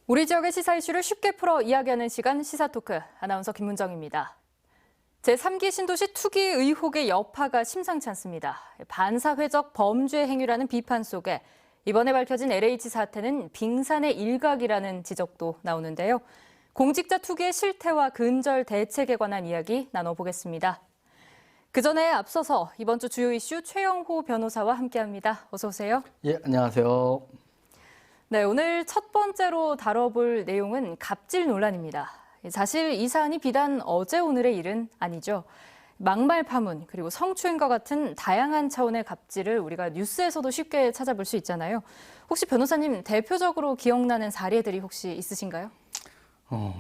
우리 지역의 시사 이슈를 쉽게 풀어 이야기하는 시간 시사토크, 아나운서 김문정입니다. 제3기 신도시 투기 의혹의 여파가 심상치 않습니다. 반사회적 범죄 행위라는 비판 속에 이번에 밝혀진 LH 사태는 빙산의 일각이라는 지적도 나오는데요. 공직자 투기의 실태와 근절 대책에 관한 이야기 나눠보겠습니다. 그 전에 앞서서 이번 주 주요 이슈 최영호 변호사와 함께합니다. 어서 오세요. 예, 안녕하세요. 네, 오늘 첫 번째로 다뤄볼 내용은 갑질 논란입니다. 사실 이 사안이 비단 어제 오늘의 일은 아니죠. 막말 파문 그리고 성추행과 같은 다양한 차원의 갑질을 우리가 뉴스에서도 쉽게 찾아볼 수 있잖아요. 혹시 변호사님 대표적으로 기억나는 사례들이 혹시 있으신가요?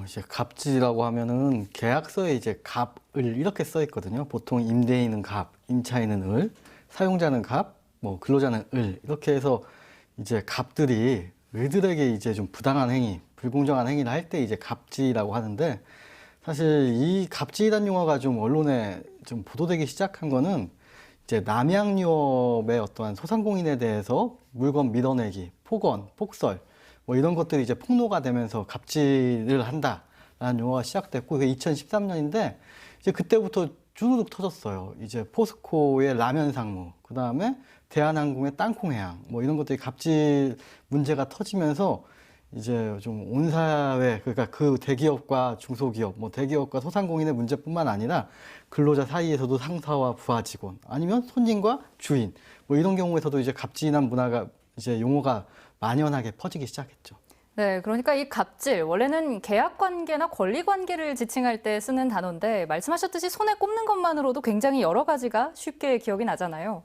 이제 갑질이라고 하면은 계약서에 이제 갑을 이렇게 써 있거든요. 보통 임대인은 갑, 임차인은 을, 사용자는 갑, 뭐 근로자는 을 이렇게 해서 이제 갑들이 을들에게 이제 좀 부당한 행위, 불공정한 행위를 할 때 이제 갑질이라고 하는데, 사실 이 갑질이라는 용어가 좀 언론에 좀 보도되기 시작한 거는 이제 남양유업의 어떠한 소상공인에 대해서 물건 밀어내기, 폭언, 폭설 뭐 이런 것들이 이제 폭로가 되면서 갑질을 한다라는 용어가 시작됐고, 그게 2013년인데 이제 그때부터 주르륵 터졌어요. 이제 포스코의 라면 상무, 그 다음에 대한항공의 땅콩해양, 뭐 이런 것들이 갑질 문제가 터지면서 이제 좀 온 사회, 그러니까 그 대기업과 중소기업, 뭐 대기업과 소상공인의 문제뿐만 아니라 근로자 사이에서도 상사와 부하 직원, 아니면 손님과 주인, 뭐 이런 경우에서도 이제 갑질이란 문화가 이제 용어가 만연하게 퍼지기 시작했죠. 네, 그러니까 이 갑질, 원래는 계약 관계나 권리 관계를 지칭할 때 쓰는 단어인데 말씀하셨듯이 손에 꼽는 것만으로도 굉장히 여러 가지가 쉽게 기억이 나잖아요.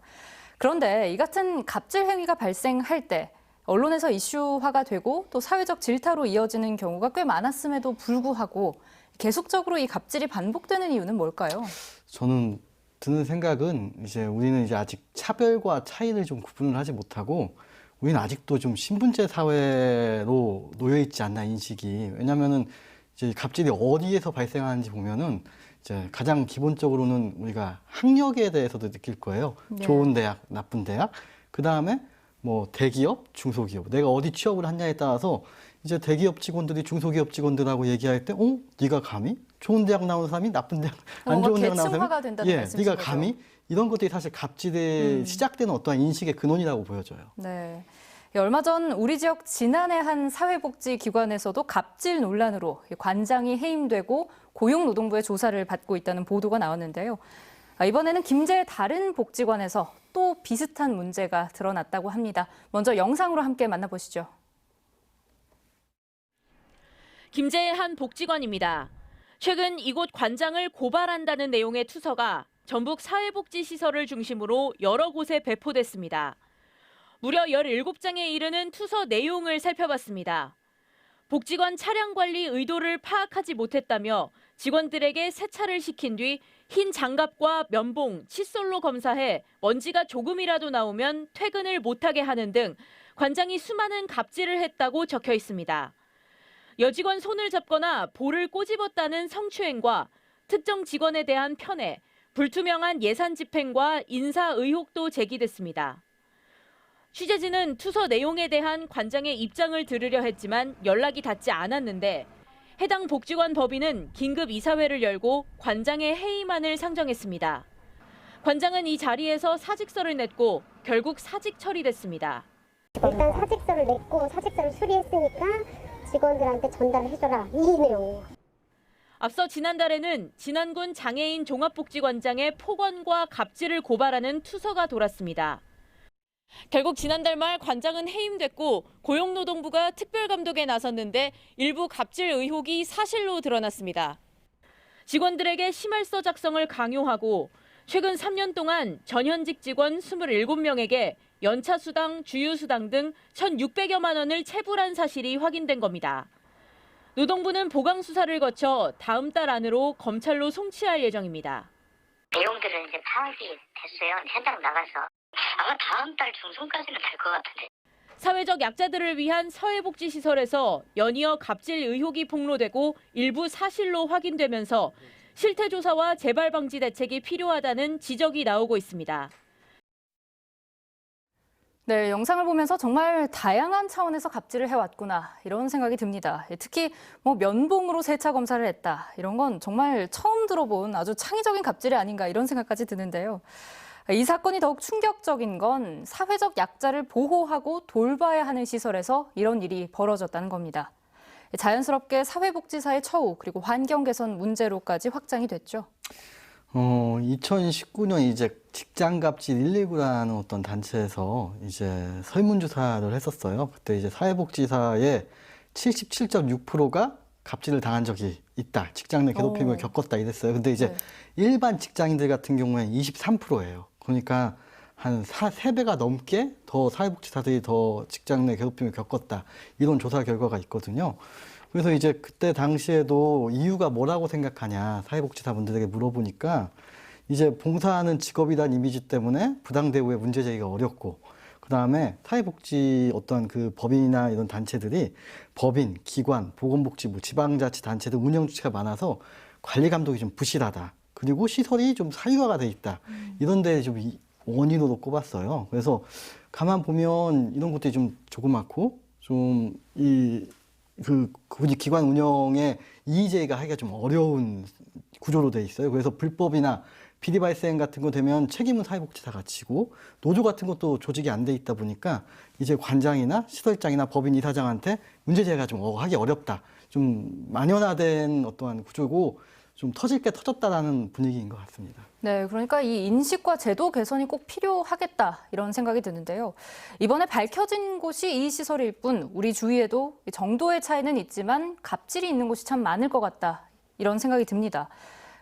그런데 이 같은 갑질 행위가 발생할 때 언론에서 이슈화가 되고 또 사회적 질타로 이어지는 경우가 꽤 많았음에도 불구하고 계속적으로 이 갑질이 반복되는 이유는 뭘까요? 저는 드는 생각은 이제 우리는 이제 아직 차별과 차이를 좀 구분을 하지 못하고 우리는 아직도 좀 신분제 사회로 놓여 있지 않나 인식이. 왜냐면은 이제 갑질이 어디에서 발생하는지 보면은 이제 가장 기본적으로는 우리가 학력에 대해서도 느낄 거예요. 네. 좋은 대학, 나쁜 대학. 그 다음에 뭐 대기업, 중소기업. 내가 어디 취업을 하냐에 따라서 이제 대기업 직원들이 중소기업 직원들하고 얘기할 때, 네가 감히? 좋은 대학 나온 사람이 나쁜 대학, 안 좋은 대학 나온 계층화가 사람이, 된다는 말씀이신 네가 거죠? 감히? 이런 것들이 사실 갑질에 시작되는 어떠한 인식의 근원이라고 보여져요. 네. 얼마 전 우리 지역 진안의 한 사회복지기관에서도 갑질 논란으로 관장이 해임되고 고용노동부의 조사를 받고 있다는 보도가 나왔는데요. 이번에는 김제의 다른 복지관에서 또 비슷한 문제가 드러났다고 합니다. 먼저 영상으로 함께 만나보시죠. 김제의 한 복지관입니다. 최근 이곳 관장을 고발한다는 내용의 투서가 전북 사회복지시설을 중심으로 여러 곳에 배포됐습니다. 무려 17장에 이르는 투서 내용을 살펴봤습니다. 복지관 차량 관리 의도를 파악하지 못했다며 직원들에게 세차를 시킨 뒤 흰 장갑과 면봉, 칫솔로 검사해 먼지가 조금이라도 나오면 퇴근을 못하게 하는 등 관장이 수많은 갑질을 했다고 적혀 있습니다. 여직원 손을 잡거나 볼을 꼬집었다는 성추행과 특정 직원에 대한 편애, 불투명한 예산 집행과 인사 의혹도 제기됐습니다. 취재진은 투서 내용에 대한 관장의 입장을 들으려 했지만 연락이 닿지 않았는데 해당 복지관 법인은 긴급 이사회를 열고 관장의 해임안을 상정했습니다. 관장은 이 자리에서 사직서를 냈고 결국 사직 처리됐습니다. 일단 사직서를 냈고 사직서를 수리했으니까 직원들한테 전달을 해줘라, 이 내용이에요. 앞서 지난달에는 진안군 장애인 종합복지관장의 폭언과 갑질을 고발하는 투서가 돌았습니다. 결국 지난달 말 관장은 해임됐고 고용노동부가 특별감독에 나섰는데 일부 갑질 의혹이 사실로 드러났습니다. 직원들에게 심할서 작성을 강요하고 최근 3년 동안 전현직 직원 27명에게 연차수당, 주유수당 등 1,600여만 원을 체불한 사실이 확인된 겁니다. 노동부는 보강 수사를 거쳐 다음 달 안으로 검찰로 송치할 예정입니다. 내용들은 이제 파악이 됐어요. 현장 나가서. 아마 다음 달 중순까지는 될 것 같은데. 사회적 약자들을 위한 사회복지시설에서 연이어 갑질 의혹이 폭로되고 일부 사실로 확인되면서 실태조사와 재발 방지 대책이 필요하다는 지적이 나오고 있습니다. 네, 영상을 보면서 정말 다양한 차원에서 갑질을 해왔구나 이런 생각이 듭니다. 특히 뭐 면봉으로 세차 검사를 했다 이런 건 정말 처음 들어본 아주 창의적인 갑질이 아닌가 이런 생각까지 드는데요. 이 사건이 더욱 충격적인 건 사회적 약자를 보호하고 돌봐야 하는 시설에서 이런 일이 벌어졌다는 겁니다. 자연스럽게 사회복지사의 처우 그리고 환경 개선 문제로까지 확장이 됐죠. 2019년 이제 직장갑질 119라는 어떤 단체에서 이제 설문조사를 했었어요. 그때 이제 사회복지사의 77.6%가 갑질을 당한 적이 있다. 직장 내 괴롭힘을 겪었다 이랬어요. 근데 이제 네. 일반 직장인들 같은 경우에는 23%예요. 그러니까 한 3배가 넘게 더 사회복지사들이 더 직장 내 괴롭힘을 겪었다. 이런 조사 결과가 있거든요. 그래서 이제 그때 당시에도 이유가 뭐라고 생각하냐 사회복지사분들에게 물어보니까 이제 봉사하는 직업이란 이미지 때문에 부당 대우의 문제 제기가 어렵고 그다음에 사회복지 어떤 그 법인이나 이런 단체들이 법인, 기관, 보건복지부, 지방자치단체들 운영 주체가 많아서 관리 감독이 좀 부실하다. 그리고 시설이 좀 사유화가 돼 있다. 이런 데 좀 원인으로 꼽았어요. 그래서 가만 보면 이런 것들이 좀 조그맣고 좀 기관 운영에 이의 제기가 하기가 좀 어려운 구조로 돼 있어요. 그래서 불법이나 비리 발생 같은 거 되면 책임은 사회복지사가 지고 노조 같은 것도 조직이 안 돼 있다 보니까 이제 관장이나 시설장이나 법인 이사장한테 문제 제기가 좀 하기 어렵다. 좀 만연화된 어떠한 구조고 좀 터질 게 터졌다라는 분위기인 것 같습니다. 네, 그러니까 이 인식과 제도 개선이 꼭 필요하겠다 이런 생각이 드는데요. 이번에 밝혀진 곳이 이 시설일 뿐 우리 주위에도 정도의 차이는 있지만 갑질이 있는 곳이 참 많을 것 같다 이런 생각이 듭니다.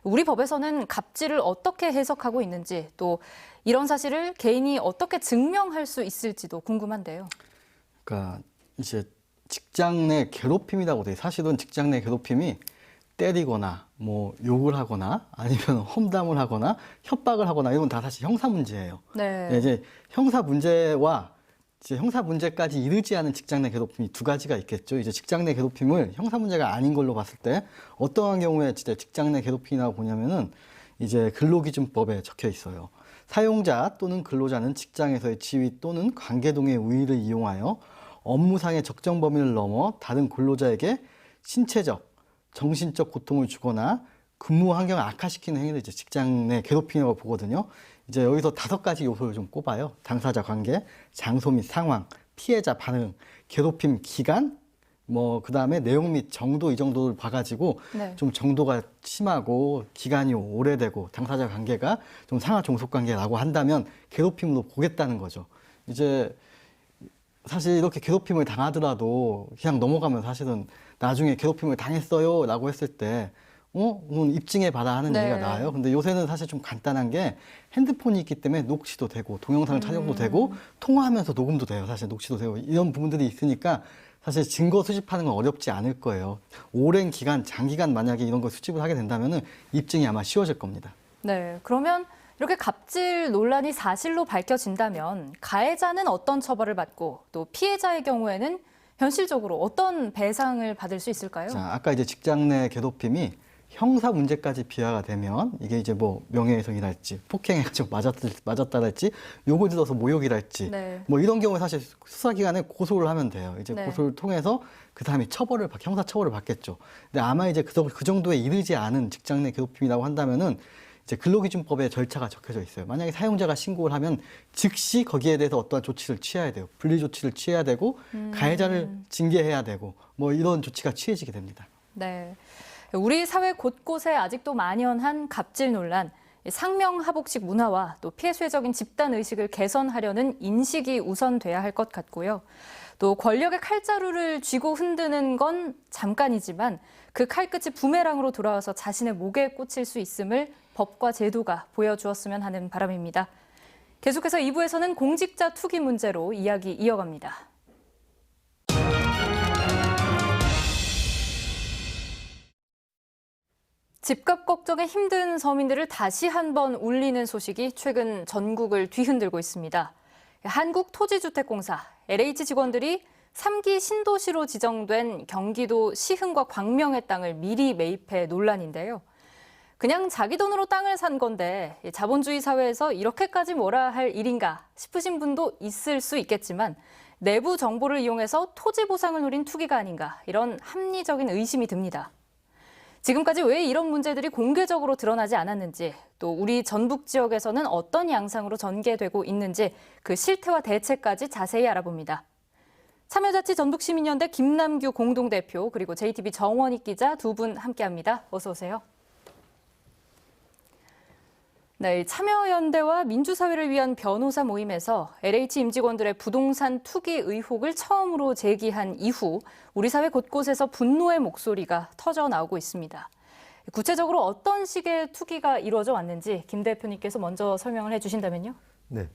우리 법에서는 갑질을 어떻게 해석하고 있는지 또 이런 사실을 개인이 어떻게 증명할 수 있을지도 궁금한데요. 그러니까 이제 직장 내 괴롭힘이라고 돼. 사실은 직장 내 괴롭힘이 때리거나 뭐 욕을 하거나 아니면 험담을 하거나 협박을 하거나 이건 다 사실 형사 문제예요. 네. 이제 형사 문제와 이제 형사 문제까지 이르지 않은 직장 내 괴롭힘이 두 가지가 있겠죠. 이제 직장 내 괴롭힘을 형사 문제가 아닌 걸로 봤을 때 어떠한 경우에 진짜 직장 내 괴롭힘이라고 보냐면은 이제 근로기준법에 적혀 있어요. 사용자 또는 근로자는 직장에서의 지위 또는 관계동의 우위를 이용하여 업무상의 적정 범위를 넘어 다른 근로자에게 신체적, 정신적 고통을 주거나 근무 환경을 악화시키는 행위를 이제 직장 내 괴롭힘이라고 보거든요. 이제 여기서 5가지 요소를 좀 꼽아요. 당사자 관계, 장소 및 상황, 피해자 반응, 괴롭힘 기간, 뭐 그다음에 내용 및 정도 이 정도를 봐가지고 네. 좀 정도가 심하고 기간이 오래되고 당사자 관계가 좀 상하 종속 관계라고 한다면 괴롭힘으로 보겠다는 거죠. 이제 사실 이렇게 괴롭힘을 당하더라도 그냥 넘어가면 사실은 나중에 괴롭힘을 당했어요 라고 했을 때 그건 입증해 봐라 하는 네. 얘기가 나와요. 근데 요새는 사실 좀 간단한 게 핸드폰이 있기 때문에 녹취도 되고 동영상 촬영도 되고 통화하면서 녹음도 돼요. 사실 녹취도 되고 이런 부분들이 있으니까 사실 증거 수집하는 건 어렵지 않을 거예요. 오랜 기간, 장기간 만약에 이런 걸 수집을 하게 된다면은 입증이 아마 쉬워질 겁니다. 네, 그러면 이렇게 갑질 논란이 사실로 밝혀진다면 가해자는 어떤 처벌을 받고 또 피해자의 경우에는 현실적으로 어떤 배상을 받을 수 있을까요? 자, 아까 이제 직장 내 괴롭힘이 형사 문제까지 비화가 되면 이게 이제 뭐 명예훼손이랄지 폭행해가지고 맞았다랄지 욕을 들어서 모욕이랄지 네. 뭐 이런 경우에 사실 수사기관에 고소를 하면 돼요. 이제 네. 고소를 통해서 그 사람이 형사 처벌을 받겠죠. 근데 아마 이제 그 정도에 이르지 않은 직장 내 괴롭힘이라고 한다면은 이제 근로기준법에 절차가 적혀져 있어요. 만약에 사용자가 신고를 하면 즉시 거기에 대해서 어떠한 조치를 취해야 돼요. 분리 조치를 취해야 되고 가해자를 징계해야 되고 뭐 이런 조치가 취해지게 됩니다. 네. 우리 사회 곳곳에 아직도 만연한 갑질 논란, 상명하복식 문화와 또 피해수혜적인 집단 의식을 개선하려는 인식이 우선돼야 할 것 같고요. 또 권력의 칼자루를 쥐고 흔드는 건 잠깐이지만 그 칼끝이 부메랑으로 돌아와서 자신의 목에 꽂힐 수 있음을 법과 제도가 보여주었으면 하는 바람입니다. 계속해서 2부에서는 공직자 투기 문제로 이야기 이어갑니다. 집값 걱정에 힘든 서민들을 다시 한번 울리는 소식이 최근 전국을 뒤흔들고 있습니다. 한국토지주택공사, LH 직원들이 3기 신도시로 지정된 경기도 시흥과 광명의 땅을 미리 매입해 논란인데요. 그냥 자기 돈으로 땅을 산 건데 자본주의 사회에서 이렇게까지 뭐라 할 일인가 싶으신 분도 있을 수 있겠지만 내부 정보를 이용해서 토지 보상을 노린 투기가 아닌가 이런 합리적인 의심이 듭니다. 지금까지 왜 이런 문제들이 공개적으로 드러나지 않았는지 또 우리 전북 지역에서는 어떤 양상으로 전개되고 있는지 그 실태와 대책까지 자세히 알아봅니다. 참여자치 전북시민연대 김남규 공동대표 그리고 JTB 정원익 기자 두 분 함께합니다. 어서 오세요. 네, 참여연대와 민주사회를 위한 변호사 모임에서 LH 임직원들의 부동산 투기 의혹을 처음으로 제기한 이후 우리 사회 곳곳에서 분노의 목소리가 터져 나오고 있습니다. 구체적으로 어떤 식의 투기가 이루어져 왔는지 김 대표님께서 먼저 설명을 해주신다면요. 네,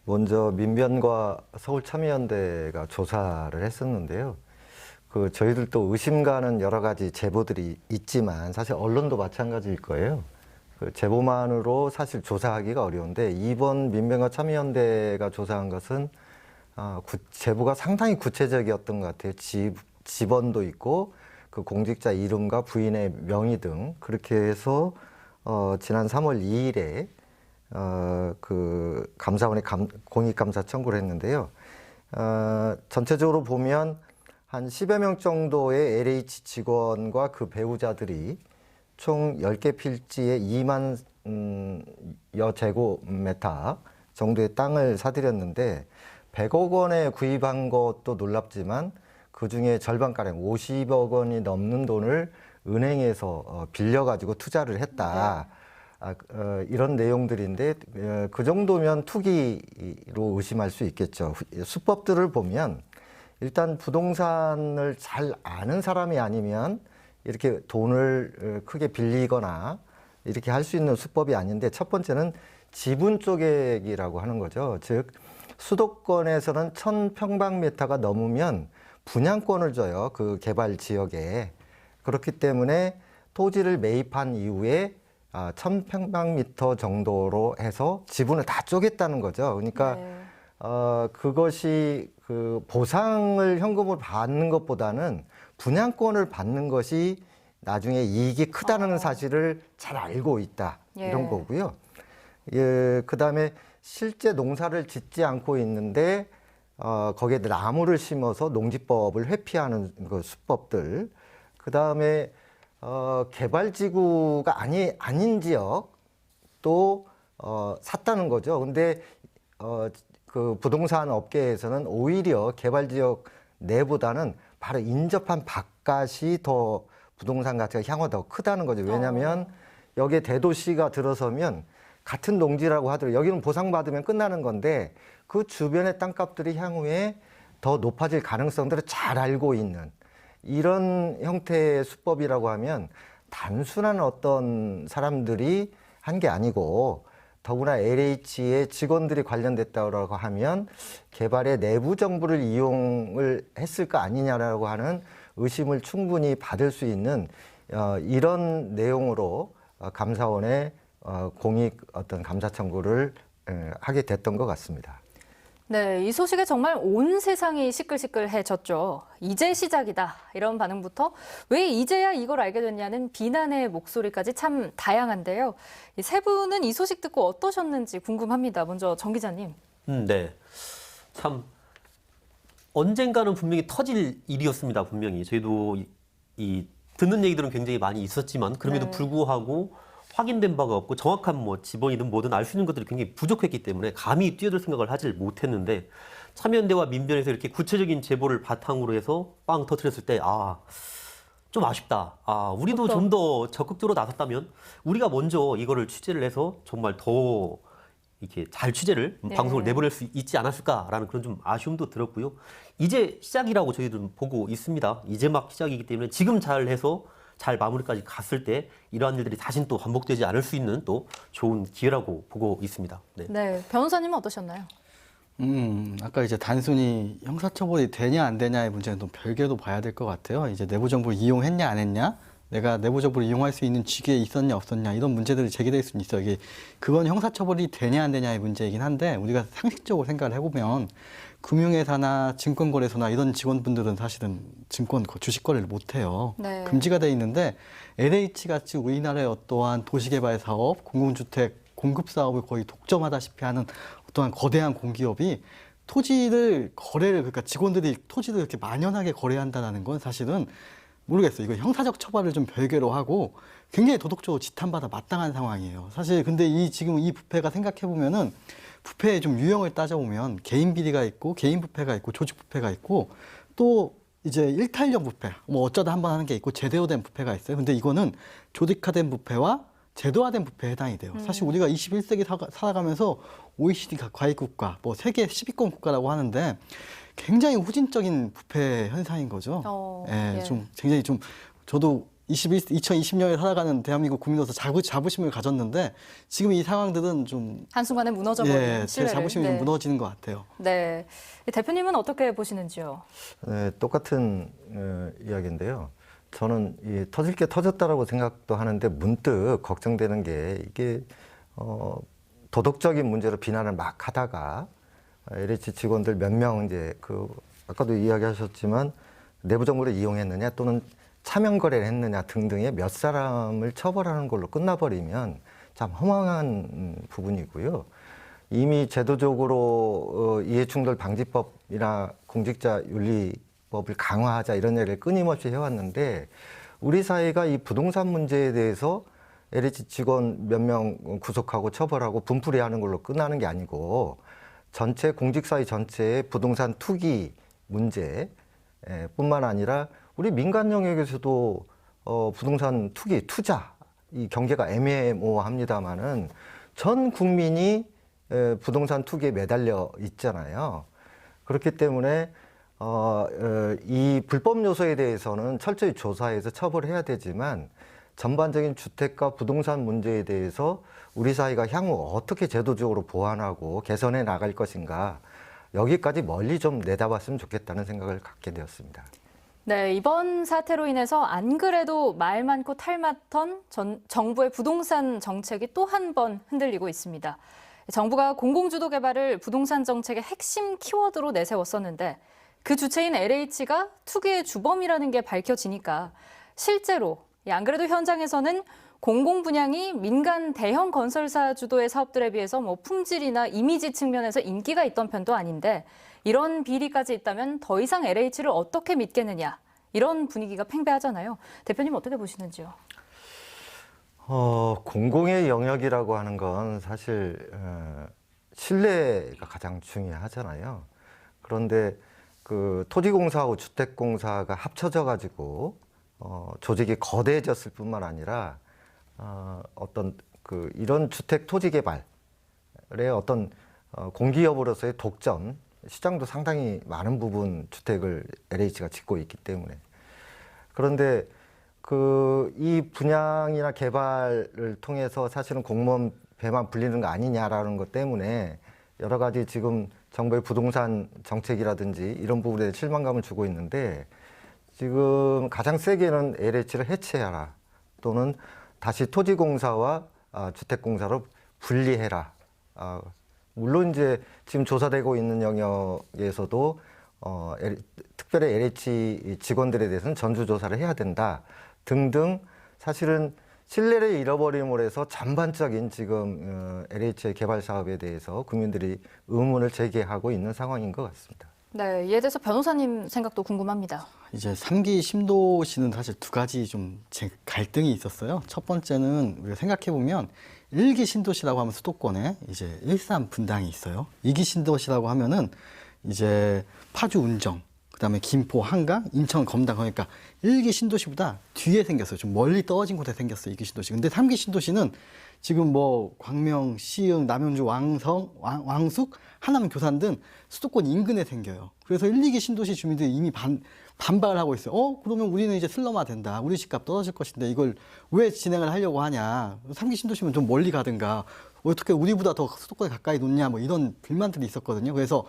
먼저 민변과 서울참여연대가 조사를 했었는데요. 저희들도 의심 가는 여러 가지 제보들이 있지만 사실 언론도 마찬가지일 거예요. 제보만으로 사실 조사하기가 어려운데 이번 민변과 참여연대가 조사한 것은 제보가 상당히 구체적이었던 것 같아요. 집원도 있고 그 공직자 이름과 부인의 명의 등 그렇게 해서 지난 3월 2일에 그 감사원에 공익감사 청구를 했는데요. 전체적으로 보면 한 10여 명 정도의 LH 직원과 그 배우자들이 총 10개 필지에 2만 여 제곱미터 정도의 땅을 사들였는데 100억 원에 구입한 것도 놀랍지만 그중에 절반가량 50억 원이 넘는 돈을 은행에서 빌려가지고 투자를 했다. 이런 내용들인데 그 정도면 투기로 의심할 수 있겠죠. 수법들을 보면 일단 부동산을 잘 아는 사람이 아니면 이렇게 돈을 크게 빌리거나 이렇게 할 수 있는 수법이 아닌데 첫 번째는 지분 쪼개기라고 하는 거죠. 즉 수도권에서는 1000평방미터가 넘으면 분양권을 줘요. 그 개발 지역에. 그렇기 때문에 토지를 매입한 이후에 1000평방미터 정도로 해서 지분을 다 쪼갰다는 거죠. 그러니까 네. 그것이 그 보상을 현금으로 받는 것보다는 분양권을 받는 것이 나중에 이익이 크다는 사실을 잘 알고 있다. 이런 거고요. 그다음에 실제 농사를 짓지 않고 있는데 거기에 나무를 심어서 농지법을 회피하는 그 수법들. 그다음에 개발지구가 아닌 지역 또 샀다는 거죠. 근데 그 부동산 업계에서는 오히려 개발지역 내보다는 바로 인접한 바깥이 더 부동산 가치가 향후가 더 크다는 거죠. 왜냐하면 여기에 대도시가 들어서면 같은 농지라고 하더라도 여기는 보상받으면 끝나는 건데 그 주변의 땅값들이 향후에 더 높아질 가능성들을 잘 알고 있는 이런 형태의 수법이라고 하면 단순한 어떤 사람들이 한 게 아니고 더구나 LH의 직원들이 관련됐다고 하면 개발의 내부 정보를 이용을 했을 거 아니냐라고 하는 의심을 충분히 받을 수 있는 이런 내용으로 감사원에 공익 어떤 감사 청구를 하게 됐던 것 같습니다. 네, 이 소식에 정말 온 세상이 시끌시끌해졌죠. 이제 시작이다. 이런 반응부터 왜 이제야 이걸 알게 됐냐는 비난의 목소리까지 참 다양한데요. 이 세 분은 이 소식 듣고 어떠셨는지 궁금합니다. 먼저 정 기자님. 네. 참 언젠가는 분명히 터질 일이었습니다. 분명히. 저희도 이 듣는 얘기들은 굉장히 많이 있었지만 그럼에도 불구하고 확인된 바가 없고 정확한 뭐 지번이든 뭐든 알 수 있는 것들이 굉장히 부족했기 때문에 감히 뛰어들 생각을 하질 못했는데 참여연대와 민변에서 이렇게 구체적인 제보를 바탕으로 해서 빵 터뜨렸을 때 좀 아쉽다. 우리도 좀 더 적극적으로 나섰다면 우리가 먼저 이거를 취재를 해서 정말 더 이렇게 잘 취재를 방송을 내보낼 수 있지 않았을까라는 그런 좀 아쉬움도 들었고요. 이제 시작이라고 저희들은 보고 있습니다. 이제 막 시작이기 때문에 지금 잘 해서 잘 마무리까지 갔을 때 이러한 일들이 다시 또 반복되지 않을 수 있는 또 좋은 기회라고 보고 있습니다. 네, 변호사님은 어떠셨나요? 아까 이제 단순히 형사처벌이 되냐 안 되냐의 문제는 또 별개로 봐야 될 것 같아요. 이제 내부 정보를 이용했냐 안 했냐, 내가 내부 정보를 이용할 수 있는 직위에 있었냐 없었냐 이런 문제들이 제기될 수는 있어요. 그건 형사처벌이 되냐 안 되냐의 문제이긴 한데 우리가 상식적으로 생각을 해보면 금융회사나 증권거래소나 이런 직원분들은 사실은 증권 주식 거래를 못 해요. 네. 금지가 돼 있는데 LH 같이 우리나라의 어떠한 도시개발 사업, 공공주택 공급 사업을 거의 독점하다시피 하는 어떠한 거대한 공기업이 그러니까 직원들이 토지를 이렇게 만연하게 거래한다는 건 사실은 모르겠어요. 이거 형사적 처벌을 좀 별개로 하고 굉장히 도덕적으로 지탄받아 마땅한 상황이에요. 사실 근데 지금 이 부패가 생각해 보면은 부패의 좀 유형을 따져보면 개인 비리가 있고 개인 부패가 있고 조직 부패가 있고 또 이제 일탈형 부패, 뭐 어쩌다 한번 하는 게 있고 제대로 된 부패가 있어요. 근데 이거는 조직화된 부패와 제도화된 부패에 해당이 돼요. 사실 우리가 21세기 살아가면서 OECD 가입국가, 뭐 세계 10위권 국가라고 하는데 굉장히 후진적인 부패 현상인 거죠. 예. 좀 굉장히 좀 저도 2020년에 살아가는 대한민국 국민으로서 자부심을 가졌는데 지금 이 상황들은 좀 한순간에 무너져버린 제 신뢰를. 자부심이 네. 좀 무너지는 것 같아요. 네. 대표님은 어떻게 보시는지요? 네, 똑같은 이야기인데요. 저는 터질 게 터졌다라고 생각도 하는데 문득 걱정되는 게 이게 도덕적인 문제로 비난을 막 하다가 LH 직원들 몇 명 이제 아까도 이야기하셨지만 내부 정보를 이용했느냐 또는 차명 거래를 했느냐 등등의 몇 사람을 처벌하는 걸로 끝나버리면 참 허망한 부분이고요. 이미 제도적으로 이해충돌 방지법이나 공직자 윤리법을 강화하자 이런 얘기를 끊임없이 해왔는데 우리 사회가 이 부동산 문제에 대해서 LH 직원 몇 명 구속하고 처벌하고 분풀이하는 걸로 끝나는 게 아니고 전체 공직사회 전체의 부동산 투기 문제 뿐만 아니라 우리 민간 영역에서도 부동산 투기, 투자 이 경계가 애매모호합니다마는 전 국민이 부동산 투기에 매달려 있잖아요. 그렇기 때문에 이 불법 요소에 대해서는 철저히 조사해서 처벌해야 되지만 전반적인 주택과 부동산 문제에 대해서 우리 사회가 향후 어떻게 제도적으로 보완하고 개선해 나갈 것인가 여기까지 멀리 좀 내다봤으면 좋겠다는 생각을 갖게 되었습니다. 네, 이번 사태로 인해서 안 그래도 말 많고 탈 많던 정부의 부동산 정책이 또 한 번 흔들리고 있습니다. 정부가 공공주도 개발을 부동산 정책의 핵심 키워드로 내세웠었는데 그 주체인 LH가 투기의 주범이라는 게 밝혀지니까 실제로 안 그래도 현장에서는 공공 분양이 민간 대형 건설사 주도의 사업들에 비해서 뭐 품질이나 이미지 측면에서 인기가 있던 편도 아닌데 이런 비리까지 있다면 더 이상 LH를 어떻게 믿겠느냐 이런 분위기가 팽배하잖아요. 대표님 어떻게 보시는지요? 공공의 영역이라고 하는 건 사실 신뢰가 가장 중요하잖아요. 그런데 그 토지공사하고 주택공사가 합쳐져 가지고 조직이 거대해졌을 뿐만 아니라 어떤 이런 주택 토지 개발의 어떤 공기업으로서의 독점 시장도 상당히 많은 부분 주택을 LH가 짓고 있기 때문에 그런데 이 분양이나 개발을 통해서 사실은 공무원 배만 불리는 거 아니냐라는 것 때문에 여러 가지 지금 정부의 부동산 정책이라든지 이런 부분에 실망감을 주고 있는데 지금 가장 세게는 LH를 해체하라 또는 다시 토지공사와 주택공사로 분리해라. 물론 이제 지금 조사되고 있는 영역에서도 특별히 LH 직원들에 대해서는 전수조사를 해야 된다 등등 사실은 신뢰를 잃어버림으로 해서 전반적인 지금 LH의 개발 사업에 대해서 국민들이 의문을 제기하고 있는 상황인 것 같습니다. 네, 이에 대해서 변호사님 생각도 궁금합니다. 이제 3기 신도시는 사실 두 가지 좀 갈등이 있었어요. 첫 번째는 우리가 생각해 보면 1기 신도시라고 하면 수도권에 이제 일산 분당이 있어요. 2기 신도시라고 하면은 이제 파주 운정, 그다음에 김포 한강, 인천 검단 그러니까 1기 신도시보다 뒤에 생겼어요. 좀 멀리 떨어진 곳에 생겼어요. 2기 신도시. 근데 3기 신도시는 지금 뭐 광명, 시흥, 남양주, 왕숙, 하남, 교산 등 수도권 인근에 생겨요. 그래서 1, 2기 신도시 주민들이 이미 반발을 하고 있어요. 그러면 우리는 이제 슬럼화 된다. 우리 집값 떨어질 것인데 이걸 왜 진행을 하려고 하냐. 3기 신도시면 좀 멀리 가든가. 어떻게 우리보다 더 수도권에 가까이 놓냐. 뭐 이런 불만들이 있었거든요. 그래서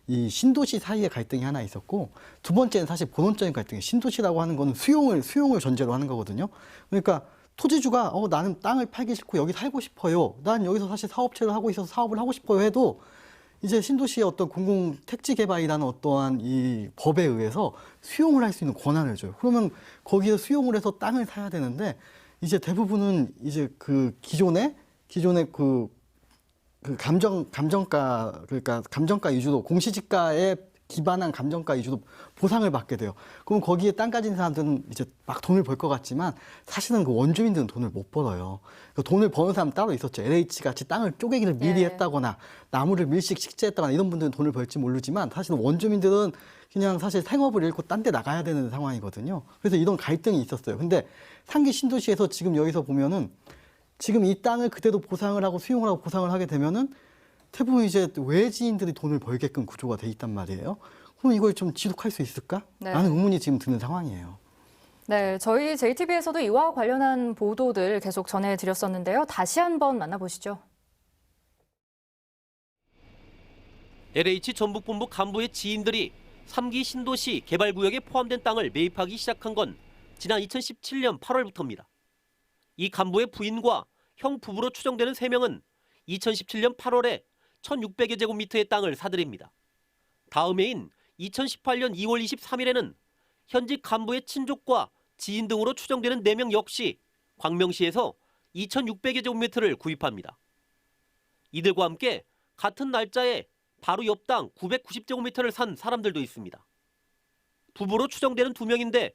이 신도시 사이에 갈등이 하나 있었고 두 번째는 사실 본원적인 갈등이에요. 신도시라고 하는 거는 수용을 전제로 하는 거거든요. 그러니까 토지주가 나는 땅을 팔기 싫고 여기 살고 싶어요. 난 여기서 사실 사업체를 하고 있어서 사업을 하고 싶어요 해도 이제 신도시의 어떤 공공 택지 개발이라는 어떠한 이 법에 의해서 수용을 할 수 있는 권한을 줘요. 그러면 거기서 수용을 해서 땅을 사야 되는데 이제 대부분은 이제 그 기존에 그 감정가 그러니까 감정가 위주로 공시지가에 기반한 감정가 위주로 보상을 받게 돼요. 그럼 거기에 땅 가진 사람들은 이제 막 돈을 벌 것 같지만 사실은 그 원주민들은 돈을 못 벌어요. 그 돈을 버는 사람 따로 있었죠. LH 같이 땅을 쪼개기를 미리 네. 했다거나 나무를 밀식 식재했다거나 이런 분들은 돈을 벌지 모르지만 사실은 원주민들은 그냥 사실 생업을 잃고 딴 데 나가야 되는 상황이거든요. 그래서 이런 갈등이 있었어요. 근데 상기 신도시에서 지금 여기서 보면은 지금 이 땅을 그대로 보상을 하고 수용을 하고 보상을 하게 되면은 대부분 이제 외지인들이 돈을 벌게끔 구조가 돼 있단 말이에요. 그럼 이걸 좀 지속할 수 있을까? 네. 라는 의문이 지금 드는 상황이에요. 네, 저희 JTBC에서도 이와 관련한 보도들 계속 전해드렸었는데요. 다시 한번 만나보시죠. LH 전북본부 간부의 지인들이 3기 신도시 개발구역에 포함된 땅을 매입하기 시작한 건 지난 2017년 8월부터입니다. 이 간부의 부인과 형 부부로 추정되는 3명은 2017년 8월에 1,600여 제곱미터의 땅을 사들입니다. 다음 해인 2018년 2월 23일에는 현직 간부의 친족과 지인 등으로 추정되는 4명 역시 광명시에서 2,600여 제곱미터를 구입합니다. 이들과 함께 같은 날짜에 바로 옆 땅 990제곱미터를 산 사람들도 있습니다. 부부로 추정되는 2명인데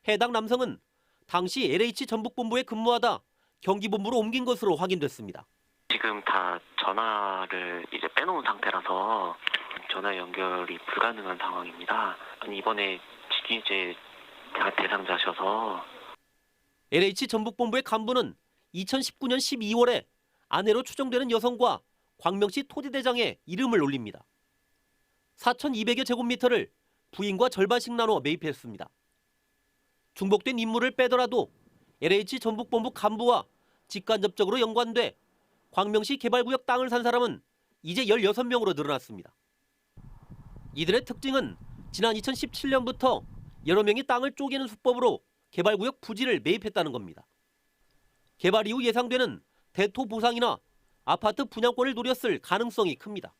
해당 남성은 당시 LH 전북본부에 근무하다 경기본부로 옮긴 것으로 확인됐습니다. 지금 다 전화를 이제 빼놓은 상태라서 전화 연결이 불가능한 상황입니다. 이번에 이제 대상자셔서 LH 전북본부의 간부는 2019년 12월에 아내로 추정되는 여성과 광명시 토지대장에 이름을 올립니다. 4,200여 제곱미터를 부인과 절반씩 나눠 매입했습니다. 중복된 인물을 빼더라도 LH 전북본부 간부와 직간접적으로 연관돼 광명시 개발구역 땅을 산 사람은 이제 16명으로 늘어났습니다. 이들의 특징은 지난 2017년부터 여러 명이 땅을 쪼개는 수법으로 개발구역 부지를 매입했다는 겁니다. 개발 이후 예상되는 대토 보상이나 아파트 분양권을 노렸을 가능성이 큽니다.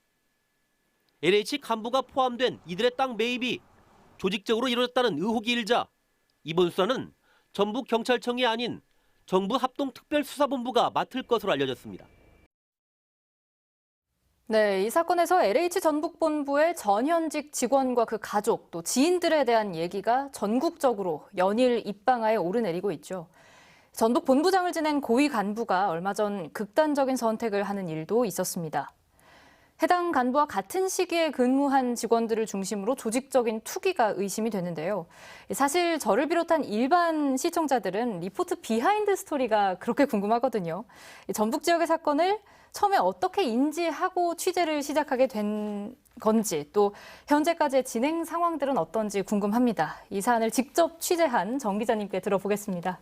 LH 간부가 포함된 이들의 땅 매입이 조직적으로 이루어졌다는 의혹이 일자 이번 수사는 전북경찰청이 아닌 정부 합동특별수사본부가 맡을 것으로 알려졌습니다. 네, 이 사건에서 LH 전북본부의 전현직 직원과 그 가족 또 지인들에 대한 얘기가 전국적으로 연일 입방아에 오르내리고 있죠. 전북 본부장을 지낸 고위 간부가 얼마 전 극단적인 선택을 하는 일도 있었습니다. 해당 간부와 같은 시기에 근무한 직원들을 중심으로 조직적인 투기가 의심이 되는데요. 사실 저를 비롯한 일반 시청자들은 리포트 비하인드 스토리가 그렇게 궁금하거든요. 전북 지역의 사건을 처음에 어떻게 인지하고 취재를 시작하게 된 건지 또 현재까지의 진행 상황들은 어떤지 궁금합니다. 이 사안을 직접 취재한 정 기자님께 들어보겠습니다.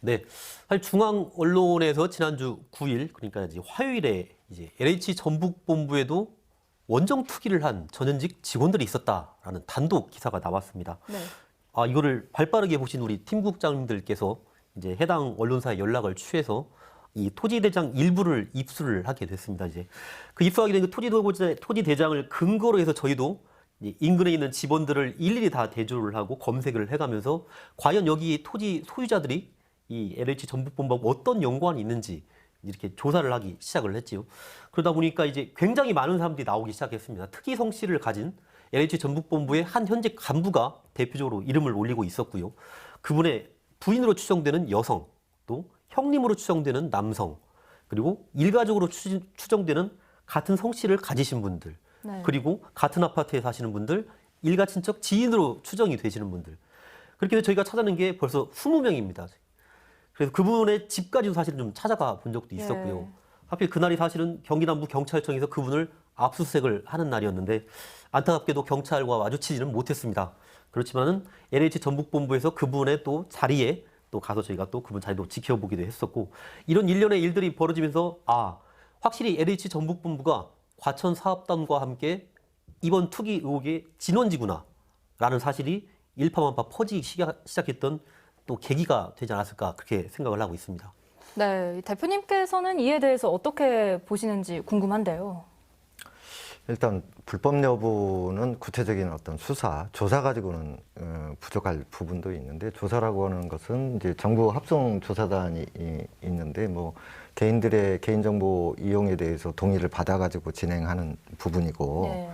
네, 사실 중앙 언론에서 지난주 9일 그러니까 이제 화요일에 이제 LH 전북본부에도 원정 투기를 한 전현직 직원들이 있었다라는 단독 기사가 나왔습니다. 네. 이거를 발빠르게 보신 우리 팀국장님들께서 이제 해당 언론사에 연락을 취해서 이 토지대장 일부를 입수를 하게 됐습니다. 이제 그 입수하게 된 그 토지대장을 근거로 해서 저희도 인근에 있는 직원들을 일일이 다 대조를 하고 검색을 해가면서 과연 여기 토지 소유자들이 이 LH 전북본부하고 어떤 연관이 있는지 이렇게 조사를 하기 시작을 했지요. 그러다 보니까 이제 굉장히 많은 사람들이 나오기 시작했습니다. 특이 성씨를 가진 LH 전북본부의 한 현직 간부가 대표적으로 이름을 올리고 있었고요. 그분의 부인으로 추정되는 여성, 또 형님으로 추정되는 남성, 그리고 일가족으로 추정되는 같은 성씨를 가지신 분들, 네. 그리고 같은 아파트에 사시는 분들, 일가 친척 지인으로 추정이 되시는 분들. 그렇게 해서 저희가 찾아낸 게 벌써 20명입니다. 그래서 그분의 집까지도 사실은 좀 찾아가 본 적도 있었고요. 네. 하필 그날이 사실은 경기남부 경찰청에서 그분을 압수수색을 하는 날이었는데 안타깝게도 경찰과 마주치지는 못했습니다. 그렇지만은 LH 전북본부에서 그분의 또 자리에 또 가서 저희가 또 그분 자리도 지켜보기도 했었고 이런 일련의 일들이 벌어지면서 확실히 LH 전북본부가 과천사업단과 함께 이번 투기 의혹의 진원지구나 라는 사실이 일파만파 퍼지기 시작했던 또 계기가 되지 않았을까 그렇게 생각을 하고 있습니다. 네, 대표님께서는 이에 대해서 어떻게 보시는지 궁금한데요. 일단 불법 여부는 구체적인 어떤 수사, 조사 가지고는 부족할 부분도 있는데, 조사라고 하는 것은 이제 정부 합동 조사단이 있는데 뭐 개인들의 개인정보 이용에 대해서 동의를 받아가지고 진행하는 부분이고, 네.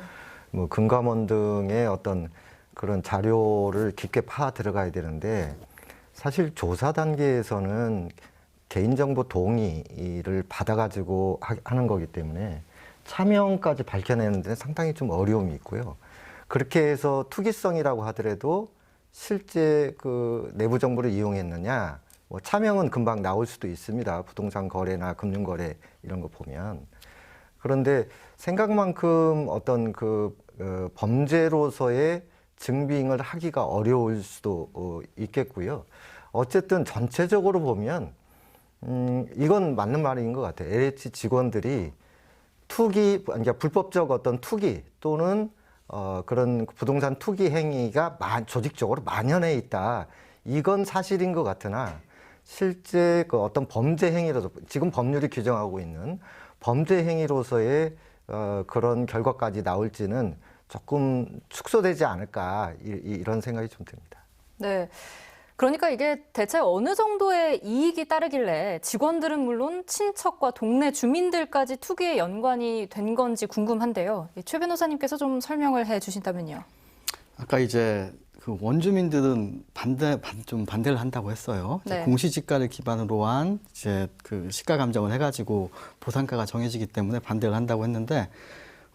뭐 금감원 등의 어떤 그런 자료를 깊게 파 들어가야 되는데, 사실 조사 단계에서는 개인정보 동의를 받아가지고 하는 거기 때문에 차명까지 밝혀내는 데는 상당히 좀 어려움이 있고요. 그렇게 해서 투기성이라고 하더라도 실제 그 내부 정보를 이용했느냐, 뭐 차명은 금방 나올 수도 있습니다. 부동산 거래나 금융 거래 이런 거 보면. 그런데 생각만큼 어떤 범죄로서의 증빙을 하기가 어려울 수도 있겠고요. 어쨌든 전체적으로 보면 이건 맞는 말인 것 같아요. LH 직원들이 투기, 그러니까 불법적 어떤 투기 또는 그런 부동산 투기 행위가 조직적으로 만연해 있다. 이건 사실인 것 같으나, 실제 그 어떤 범죄 행위로서, 지금 법률이 규정하고 있는 범죄 행위로서의 그런 결과까지 나올지는 조금 축소되지 않을까, 이런 생각이 좀 듭니다. 네. 그러니까 이게 대체 어느 정도의 이익이 따르길래 직원들은 물론 친척과 동네 주민들까지 투기에 연관이 된 건지 궁금한데요. 최 변호사님께서 좀 설명을 해 주신다면요. 아까 이제 그 원주민들은 좀 반대를 한다고 했어요. 이제 네. 공시지가를 기반으로 한 이제 그 시가 감정을 해가지고 보상가가 정해지기 때문에 반대를 한다고 했는데,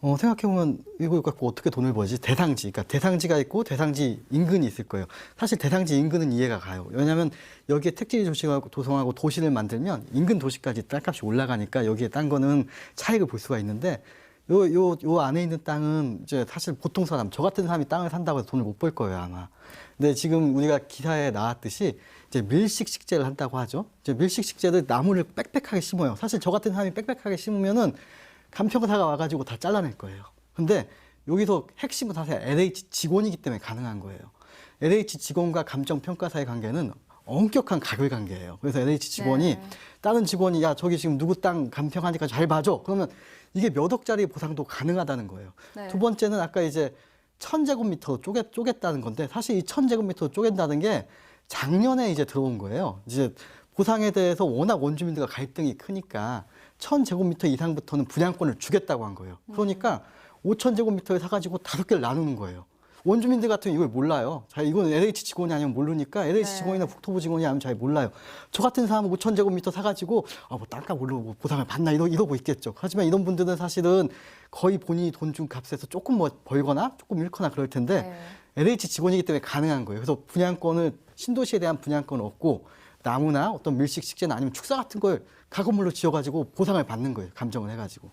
생각해보면 이거 갖고 어떻게 돈을 벌지? 대상지, 그러니까 대상지가 있고 대상지 인근이 있을 거예요. 사실 대상지 인근은 이해가 가요. 왜냐하면 여기에 택지 조성하고 도시를 만들면 인근 도시까지 땅값이 올라가니까 여기에 딴 거는 차익을 볼 수가 있는데, 요 안에 있는 땅은 이제 사실 보통 사람, 저 같은 사람이 땅을 산다고 해서 돈을 못 벌 거예요, 아마. 근데 지금 우리가 기사에 나왔듯이 이제 밀식식재를 한다고 하죠. 이제 밀식식재를 나무를 빽빽하게 심어요. 사실 저 같은 사람이 빽빽하게 심으면은 감평사가 와가지고 다 잘라낼 거예요. 근데 여기서 핵심은 사실 LH 직원이기 때문에 가능한 거예요. LH 직원과 감정평가사의 관계는 엄격한 가결 관계예요. 그래서 LH 직원이 네. 다른 직원이 야 저기 지금 누구 땅 감평하니까 잘 봐줘. 그러면 이게 몇 억짜리 보상도 가능하다는 거예요. 네. 두 번째는 아까 이제 1000제곱미터 쪼갰다는 건데, 사실 이 1000제곱미터 쪼갠다는 게 작년에 이제 들어온 거예요. 이제 보상에 대해서 워낙 원주민들과 갈등이 크니까 1000제곱미터 이상부터는 분양권을 주겠다고 한 거예요. 그러니까 5000제곱미터에 사가지고 5개를 나누는 거예요. 원주민들 같은 이걸 몰라요. 자, 이건 LH 직원이 아니면 모르니까 LH 네. 직원이나 국토부 직원이 아니면 잘 몰라요. 저 같은 사람은 5000제곱미터 사가지고 뭐 땅값 오르고 뭐 보상을 받나 이러고 있겠죠. 하지만 이런 분들은 사실은 거의 본인이 돈 준 값에서 조금 뭐 벌거나 조금 잃거나 그럴 텐데, 네. LH 직원이기 때문에 가능한 거예요. 그래서 분양권을, 신도시에 대한 분양권을 얻고 나무나 어떤 밀식 식재나 아니면 축사 같은 걸 가건물로 지어가지고 보상을 받는 거예요. 감정을 해가지고.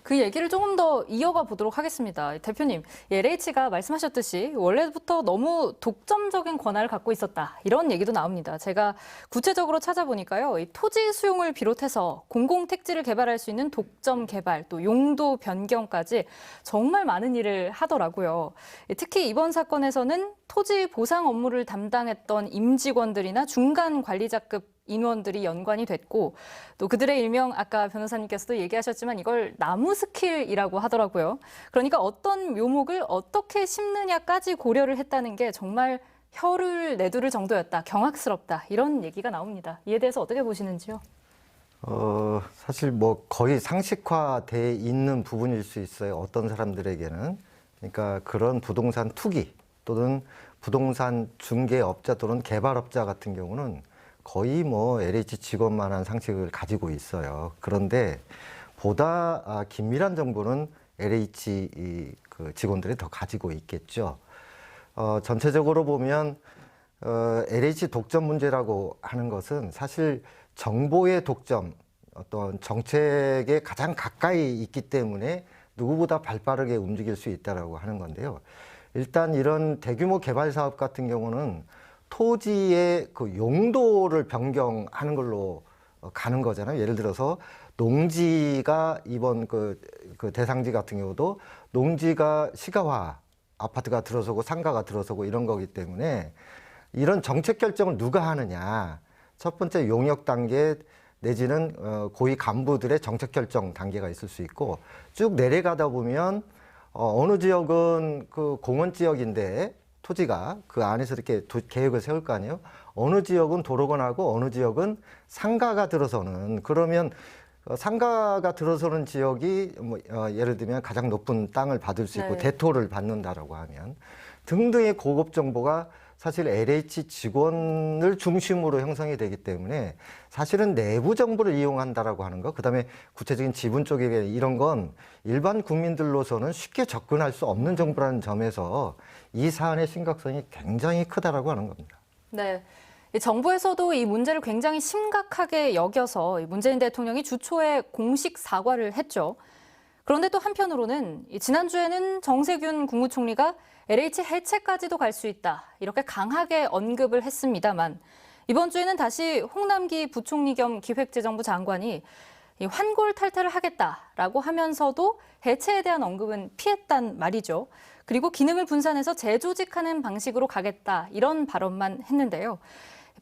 그 얘기를 조금 더 이어가 보도록 하겠습니다. 대표님, LH가 말씀하셨듯이 원래부터 너무 독점적인 권한을 갖고 있었다, 이런 얘기도 나옵니다. 제가 구체적으로 찾아보니까요, 이 토지 수용을 비롯해서 공공택지를 개발할 수 있는 독점 개발, 또 용도 변경까지 정말 많은 일을 하더라고요. 특히 이번 사건에서는 토지 보상 업무를 담당했던 임직원들이나 중간 관리자급 인원들이 연관이 됐고, 또 그들의 일명 아까 변호사님께서도 얘기하셨지만 이걸 나무 스킬이라고 하더라고요. 그러니까 어떤 묘목을 어떻게 심느냐까지 고려를 했다는 게 정말 혀를 내두를 정도였다, 경악스럽다, 이런 얘기가 나옵니다. 이에 대해서 어떻게 보시는지요? 사실 뭐 거의 상식화돼 있는 부분일 수 있어요. 어떤 사람들에게는. 그러니까 그런 부동산 투기 또는 부동산 중개업자 또는 개발업자 같은 경우는 거의 뭐 LH 직원만한 상식을 가지고 있어요. 그런데 보다 긴밀한 정보는 LH 그 직원들이 더 가지고 있겠죠. 전체적으로 보면 LH 독점 문제라고 하는 것은 사실 정보의 독점, 어떤 정책에 가장 가까이 있기 때문에 누구보다 발빠르게 움직일 수 있다라고 하는 건데요. 일단 이런 대규모 개발 사업 같은 경우는 토지의 그 용도를 변경하는 걸로 가는 거잖아요. 예를 들어서 농지가 이번 그 대상지 같은 경우도 농지가 시가화, 아파트가 들어서고 상가가 들어서고 이런 거기 때문에 이런 정책 결정을 누가 하느냐. 첫 번째 용역 단계 내지는 고위 간부들의 정책 결정 단계가 있을 수 있고, 쭉 내려가다 보면 어느 지역은 그 공원 지역인데 토지가 그 안에서 이렇게 계획을 세울 거 아니에요. 어느 지역은 도로건하고 어느 지역은 상가가 들어서는, 그러면 상가가 들어서는 지역이 뭐 예를 들면 가장 높은 땅을 받을 수 있고 네. 대토를 받는다라고 하면 등등의 고급 정보가 사실 LH 직원을 중심으로 형성이 되기 때문에 사실은 내부 정보를 이용한다라고 하는 거, 그다음에 구체적인 지분 쪽에 이런 건 일반 국민들로서는 쉽게 접근할 수 없는 정보라는 점에서 이 사안의 심각성이 굉장히 크다라고 하는 겁니다. 네. 이 정부에서도 이 문제를 굉장히 심각하게 여겨서 문재인 대통령이 주초에 공식 사과를 했죠. 그런데 또 한편으로는 지난주에는 정세균 국무총리가 LH 해체까지도 갈 수 있다, 이렇게 강하게 언급을 했습니다만 이번 주에는 다시 홍남기 부총리 겸 기획재정부 장관이 이 환골탈태를 하겠다라고 하면서도 해체에 대한 언급은 피했단 말이죠. 그리고 기능을 분산해서 재조직하는 방식으로 가겠다, 이런 발언만 했는데요.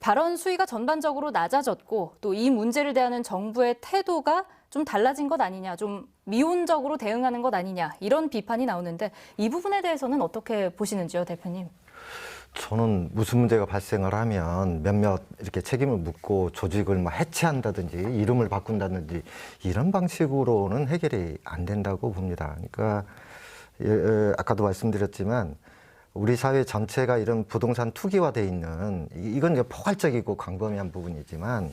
발언 수위가 전반적으로 낮아졌고 또 이 문제를 대하는 정부의 태도가 좀 달라진 것 아니냐, 좀 미온적으로 대응하는 것 아니냐, 이런 비판이 나오는데 이 부분에 대해서는 어떻게 보시는지요, 대표님? 저는 무슨 문제가 발생을 하면 몇몇 이렇게 책임을 묻고 조직을 뭐 해체한다든지 이름을 바꾼다든지 이런 방식으로는 해결이 안 된다고 봅니다. 그러니까 아까도 말씀드렸지만 우리 사회 전체가 이런 부동산 투기화돼 있는, 이건 이제 포괄적이고 광범위한 부분이지만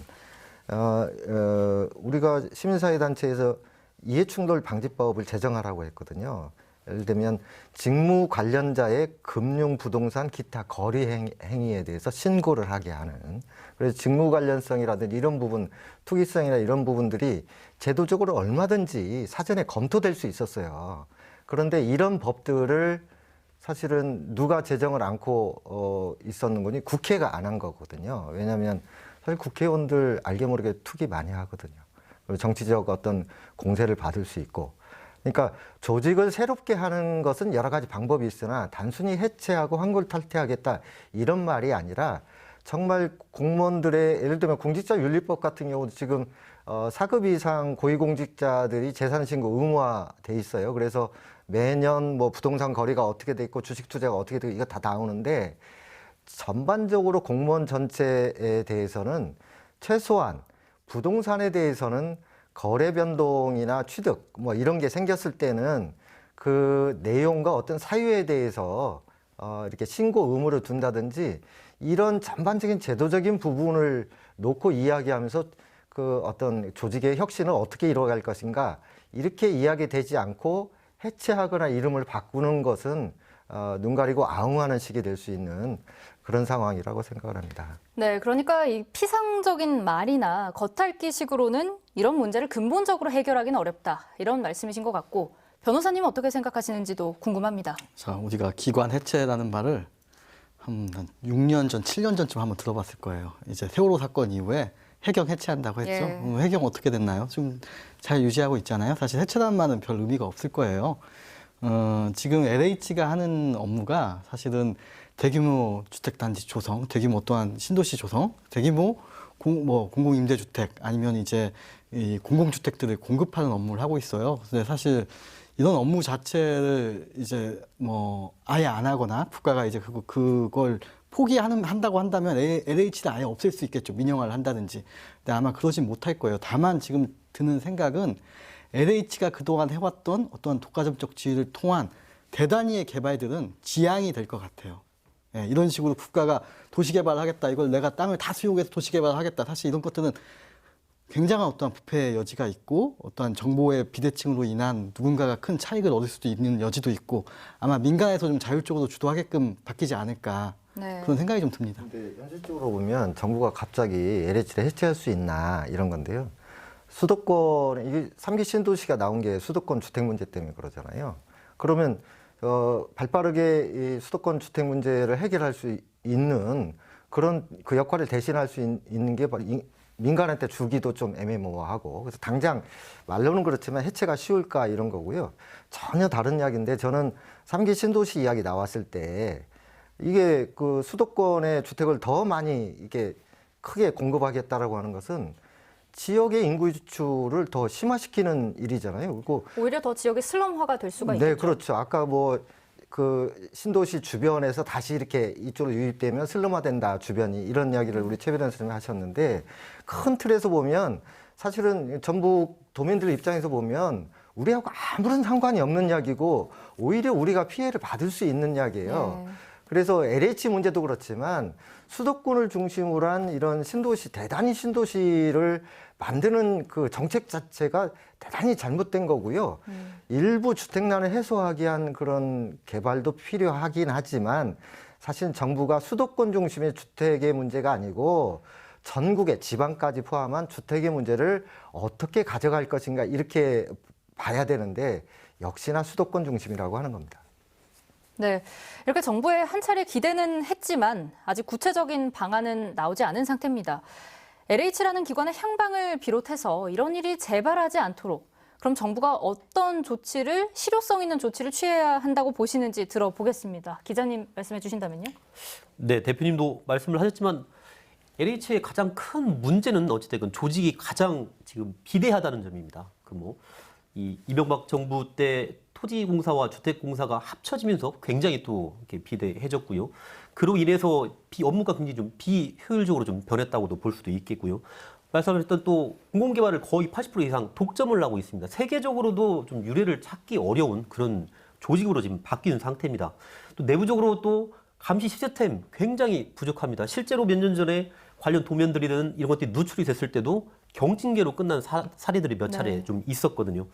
우리가 시민사회단체에서 이해충돌 방지법을 제정하라고 했거든요. 예를 들면 직무 관련자의 금융, 부동산, 기타 거래 행위에 대해서 신고를 하게 하는, 그래서 직무 관련성이라든지 이런 부분, 투기성이나 이런 부분들이 제도적으로 얼마든지 사전에 검토될 수 있었어요. 그런데 이런 법들을 사실은 누가 제정을 않고 있었는 거니? 국회가 안 한 거거든요. 왜냐하면 사실 국회의원들 알게 모르게 투기 많이 하거든요. 그리고 정치적 어떤 공세를 받을 수 있고. 그러니까 조직을 새롭게 하는 것은 여러 가지 방법이 있으나 단순히 해체하고 환골탈태하겠다 이런 말이 아니라 정말 공무원들의, 예를 들면 공직자윤리법 같은 경우도 지금 4급 이상 고위공직자들이 재산신고 의무화돼 있어요. 그래서 매년 뭐 부동산 거래가 어떻게 돼 있고 주식 투자가 어떻게 되고 이거 다 나오는데, 전반적으로 공무원 전체에 대해서는 최소한 부동산에 대해서는 거래 변동이나 취득 뭐 이런 게 생겼을 때는 그 내용과 어떤 사유에 대해서 이렇게 신고 의무를 둔다든지 이런 전반적인 제도적인 부분을 놓고 이야기하면서 그 어떤 조직의 혁신을 어떻게 이루어갈 것인가, 이렇게 이야기되지 않고 해체하거나 이름을 바꾸는 것은 눈 가리고 아웅하는 식이 될 수 있는 그런 상황이라고 생각을 합니다. 네, 그러니까 이 피상적인 말이나 겉핥기식으로는 이런 문제를 근본적으로 해결하기는 어렵다, 이런 말씀이신 것 같고, 변호사님은 어떻게 생각하시는지도 궁금합니다. 자, 우리가 기관 해체라는 말을 한 6년 전, 7년 전쯤 한번 들어봤을 거예요. 이제 세월호 사건 이후에 해경 해체한다고 했죠. 예. 해경 어떻게 됐나요? 좀 잘 유지하고 있잖아요. 사실 해체라는 말은 별 의미가 없을 거예요. 지금 LH가 하는 업무가 사실은 대규모 주택단지 조성, 대규모 또한 신도시 조성, 대규모 공공임대주택 아니면 이제 이 공공주택들을 공급하는 업무를 하고 있어요. 근데 사실 이런 업무 자체를 이제 뭐 아예 안 하거나 국가가 이제 그걸 한다고 한다면 LH를 아예 없앨 수 있겠죠. 민영화를 한다든지. 근데 아마 그러진 못할 거예요. 다만 지금 드는 생각은 LH가 그동안 해왔던 어떤 독과점적 지위를 통한 대단위의 개발들은 지양이 될 것 같아요. 예, 이런 식으로 국가가 도시개발을 하겠다, 이걸 내가 땅을 다 수용해서 도시개발을 하겠다, 사실 이런 것들은 굉장한 어떠한 부패의 여지가 있고 어떠한 정보의 비대칭으로 인한 누군가가 큰 차익을 얻을 수도 있는 여지도 있고, 아마 민간에서 좀 자율적으로 주도하게끔 바뀌지 않을까, 네. 그런 생각이 좀 듭니다. 근데 현실적으로 보면 정부가 갑자기 LH를 해체할 수 있나 이런 건데요. 수도권, 이게 3기 신도시가 나온 게 수도권 주택 문제 때문에 그러잖아요. 그러면 발빠르게 이 수도권 주택 문제를 해결할 수 있는 그런 그 역할을 대신할 수 있는 게 바로 민간한테 주기도 좀 애매모호하고, 그래서 당장 말로는 그렇지만 해체가 쉬울까 이런 거고요. 전혀 다른 이야기인데, 저는 3기 신도시 이야기 나왔을 때 이게 그 수도권의 주택을 더 많이 이게 크게 공급하겠다라고 하는 것은 지역의 인구 유출을 더 심화시키는 일이잖아요. 그리고 오히려 더 지역의 슬럼화가 될 수가 있겠죠. 네, 그렇죠. 아까 뭐 그 신도시 주변에서 다시 이렇게 이쪽으로 유입되면 슬럼화된다 주변이 이런 이야기를 우리 최 변호사님이 하셨는데 큰 틀에서 보면 사실은 전북 도민들 입장에서 보면 우리하고 아무런 상관이 없는 이야기고 오히려 우리가 피해를 받을 수 있는 이야기예요. 네. 그래서 LH 문제도 그렇지만 수도권을 중심으로 한 이런 신도시, 대단히 신도시를 만드는 그 정책 자체가 대단히 잘못된 거고요. 일부 주택난을 해소하기 위한 그런 개발도 필요하긴 하지만 사실 정부가 수도권 중심의 주택의 문제가 아니고 전국의 지방까지 포함한 주택의 문제를 어떻게 가져갈 것인가 이렇게 봐야 되는데 역시나 수도권 중심이라고 하는 겁니다. 네, 이렇게 정부에 한 차례 기대는 했지만 아직 구체적인 방안은 나오지 않은 상태입니다. LH라는 기관의 향방을 비롯해서 이런 일이 재발하지 않도록 그럼 정부가 어떤 조치를 실효성 있는 조치를 취해야 한다고 보시는지 들어보겠습니다. 기자님 말씀해 주신다면요. 네, 대표님도 말씀을 하셨지만 LH의 가장 큰 문제는 어찌됐건 조직이 가장 지금 비대하다는 점입니다. 이 이명박 정부 때 토지공사와 주택공사가 합쳐지면서 굉장히 또 이렇게 비대해졌고요. 그로 인해서 업무가 굉장히 좀 비효율적으로 좀 변했다고도 볼 수도 있겠고요. 말씀하셨던 또 공공개발을 거의 80% 이상 독점을 하고 있습니다. 세계적으로도 좀 유례를 찾기 어려운 그런 조직으로 지금 바뀌는 상태입니다. 또 내부적으로 또 감시 시스템 굉장히 부족합니다. 실제로 몇 년 전에 관련 도면들이든 이런 것들이 누출이 됐을 때도 경징계로 끝난 사례들이 몇 차례 네. 좀 있었거든요.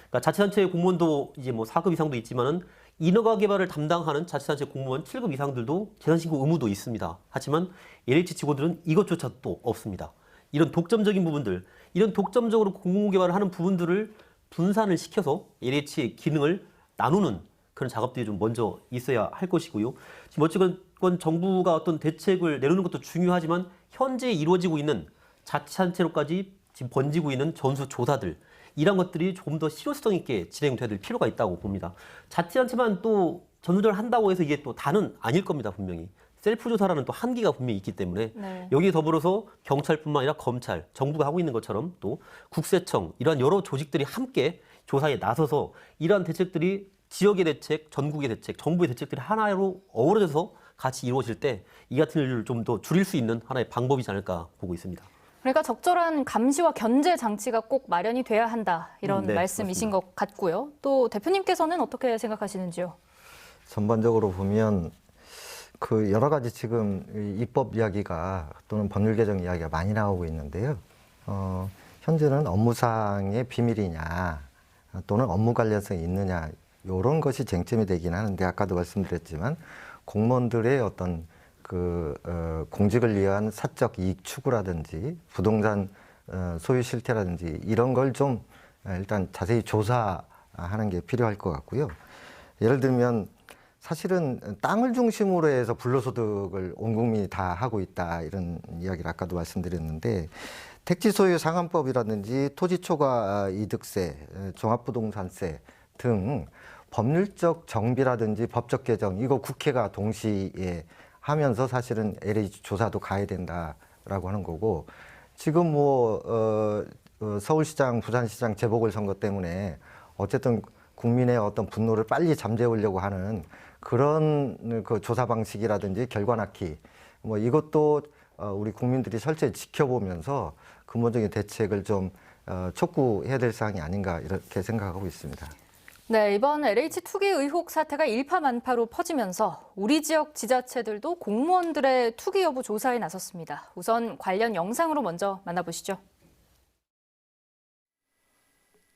그러니까 자치단체 공무원도 이제 뭐 4급 이상도 있지만은 인허가 개발을 담당하는 자치단체 공무원 7급 이상들도 재산신고 의무도 있습니다. 하지만 LH 직원들은 이것조차 또 없습니다. 이런 독점적인 부분들, 이런 독점적으로 공공개발을 하는 부분들을 분산을 시켜서 LH의 기능을 나누는 그런 작업들이 좀 먼저 있어야 할 것이고요. 지금 어쨌건 정부가 어떤 대책을 내놓는 것도 중요하지만 현재 이루어지고 있는 자치단체로까지 지금 번지고 있는 전수조사들 이런 것들이 조금 더 실효성 있게 진행돼야 될 필요가 있다고 봅니다. 자치단체만 또 전수조사를 한다고 해서 이게 또 다는 아닐 겁니다. 분명히. 셀프 조사라는 또 한계가 분명히 있기 때문에 네. 여기에 더불어서 경찰뿐만 아니라 검찰, 정부가 하고 있는 것처럼 또 국세청 이러한 여러 조직들이 함께 조사에 나서서 이러한 대책들이 지역의 대책, 전국의 대책, 정부의 대책들이 하나로 어우러져서 같이 이루어질 때 이 같은 일을 좀 더 줄일 수 있는 하나의 방법이지 않을까 보고 있습니다. 그러니까 적절한 감시와 견제 장치가 꼭 마련이 돼야 한다 이런 네, 말씀이신 그렇습니다. 것 같고요. 또 대표님께서는 어떻게 생각하시는지요? 전반적으로 보면 그 여러 가지 지금 이 입법 이야기가 또는 법률 개정 이야기가 많이 나오고 있는데요. 현재는 업무상의 비밀이냐 또는 업무 관련성이 있느냐 이런 것이 쟁점이 되긴 하는데 아까도 말씀드렸지만 공무원들의 어떤 공직을 위한 사적 이익 추구라든지 부동산 소유 실태라든지 이런 걸 좀 일단 자세히 조사하는 게 필요할 것 같고요. 예를 들면 사실은 땅을 중심으로 해서 불로소득을 온 국민이 다 하고 있다 이런 이야기를 아까도 말씀드렸는데 택지소유 상한법이라든지 토지초과 이득세, 종합부동산세 등 법률적 정비라든지 법적 개정 이거 국회가 동시에 하면서 사실은 LH 조사도 가야 된다라고 하는 거고 지금 서울시장, 부산시장 재보궐선거 때문에 어쨌든 국민의 어떤 분노를 빨리 잠재우려고 하는 그런 그 조사 방식이라든지 결과 낳기 이것도 우리 국민들이 철저히 지켜보면서 근본적인 대책을 좀 촉구해야 될 사항이 아닌가 이렇게 생각하고 있습니다. 네, 이번 LH 투기 의혹 사태가 일파만파로 퍼지면서 우리 지역 지자체들도 공무원들의 투기 여부 조사에 나섰습니다. 우선 관련 영상으로 먼저 만나보시죠.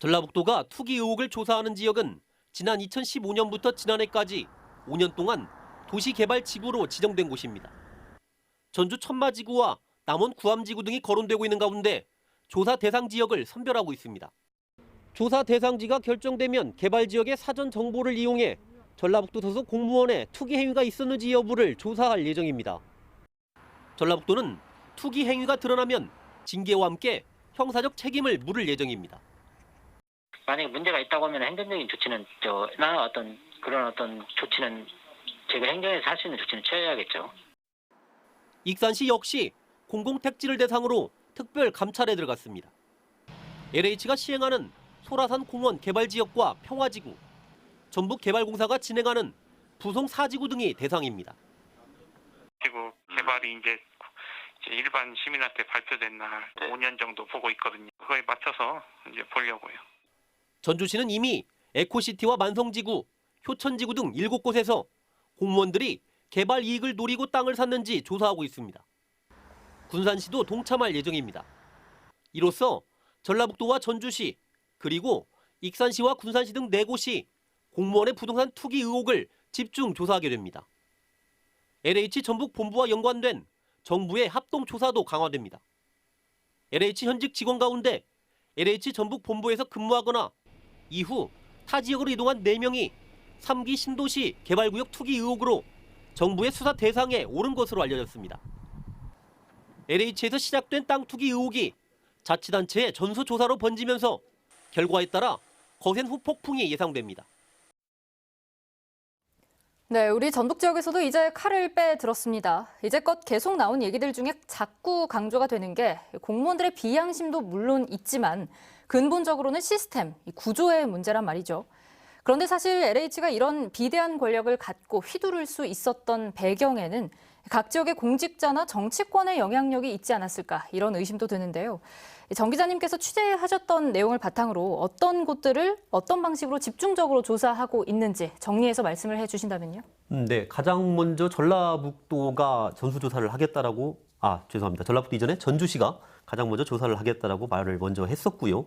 전라북도가 투기 의혹을 조사하는 지역은 지난 2015년부터 지난해까지 5년 동안 도시개발지구로 지정된 곳입니다. 전주 천마지구와 남원 구암지구 등이 거론되고 있는 가운데 조사 대상 지역을 선별하고 있습니다. 조사 대상지가 결정되면 개발 지역의 사전 정보를 이용해 전라북도 소속 공무원의 투기 행위가 있었는지 여부를 조사할 예정입니다. 전라북도는 투기 행위가 드러나면 징계와 함께 형사적 책임을 물을 예정입니다. 만약에 문제가 있다고 하면 행정적인 조치는 그런 조치는 제가 행정에서 할 수 있는 조치는 취해야겠죠. 익산시 역시 공공택지를 대상으로 특별 감찰에 들어갔습니다. LH가 시행하는 소라산 공원 개발지역과 평화지구, 전북개발공사가 진행하는 부송 4지구 등이 대상입니다. 지구 개발이 이제 일반 시민한테 발표된 날 5년 정도 보고 있거든요. 그거에 맞춰서 이제 보려고요. 전주시는 이미 에코시티와 만성지구, 효천지구 등 7곳에서 공무원들이 개발 이익을 노리고 땅을 샀는지 조사하고 있습니다. 군산시도 동참할 예정입니다. 이로써 전라북도와 전주시, 그리고 익산시와 군산시 등 4곳이 공무원의 부동산 투기 의혹을 집중 조사하게 됩니다. LH 전북본부와 연관된 정부의 합동조사도 강화됩니다. LH 현직 직원 가운데 LH 전북본부에서 근무하거나 이후 타 지역으로 이동한 4명이 3기 신도시 개발구역 투기 의혹으로 정부의 수사 대상에 오른 것으로 알려졌습니다. LH에서 시작된 땅 투기 의혹이 자치단체의 전수조사로 번지면서 결과에 따라 거센 후폭풍이 예상됩니다. 네, 우리 전북 지역에서도 이제 칼을 빼들었습니다. 이제껏 계속 나온 얘기들 중에 자꾸 강조가 되는 게 공무원들의 비양심도 물론 있지만 근본적으로는 시스템, 구조의 문제란 말이죠. 그런데 사실 LH가 이런 비대한 권력을 갖고 휘두를 수 있었던 배경에는 각 지역의 공직자나 정치권의 영향력이 있지 않았을까 이런 의심도 드는데요. 정 기자님께서 취재하셨던 내용을 바탕으로 어떤 곳들을 어떤 방식으로 집중적으로 조사하고 있는지 정리해서 말씀을 해주신다면요. 네, 가장 먼저 전라북도가 전수조사를 하겠다라고, 죄송합니다. 전라북도 이전에 전주시가 가장 먼저 조사를 하겠다라고 말을 먼저 했었고요.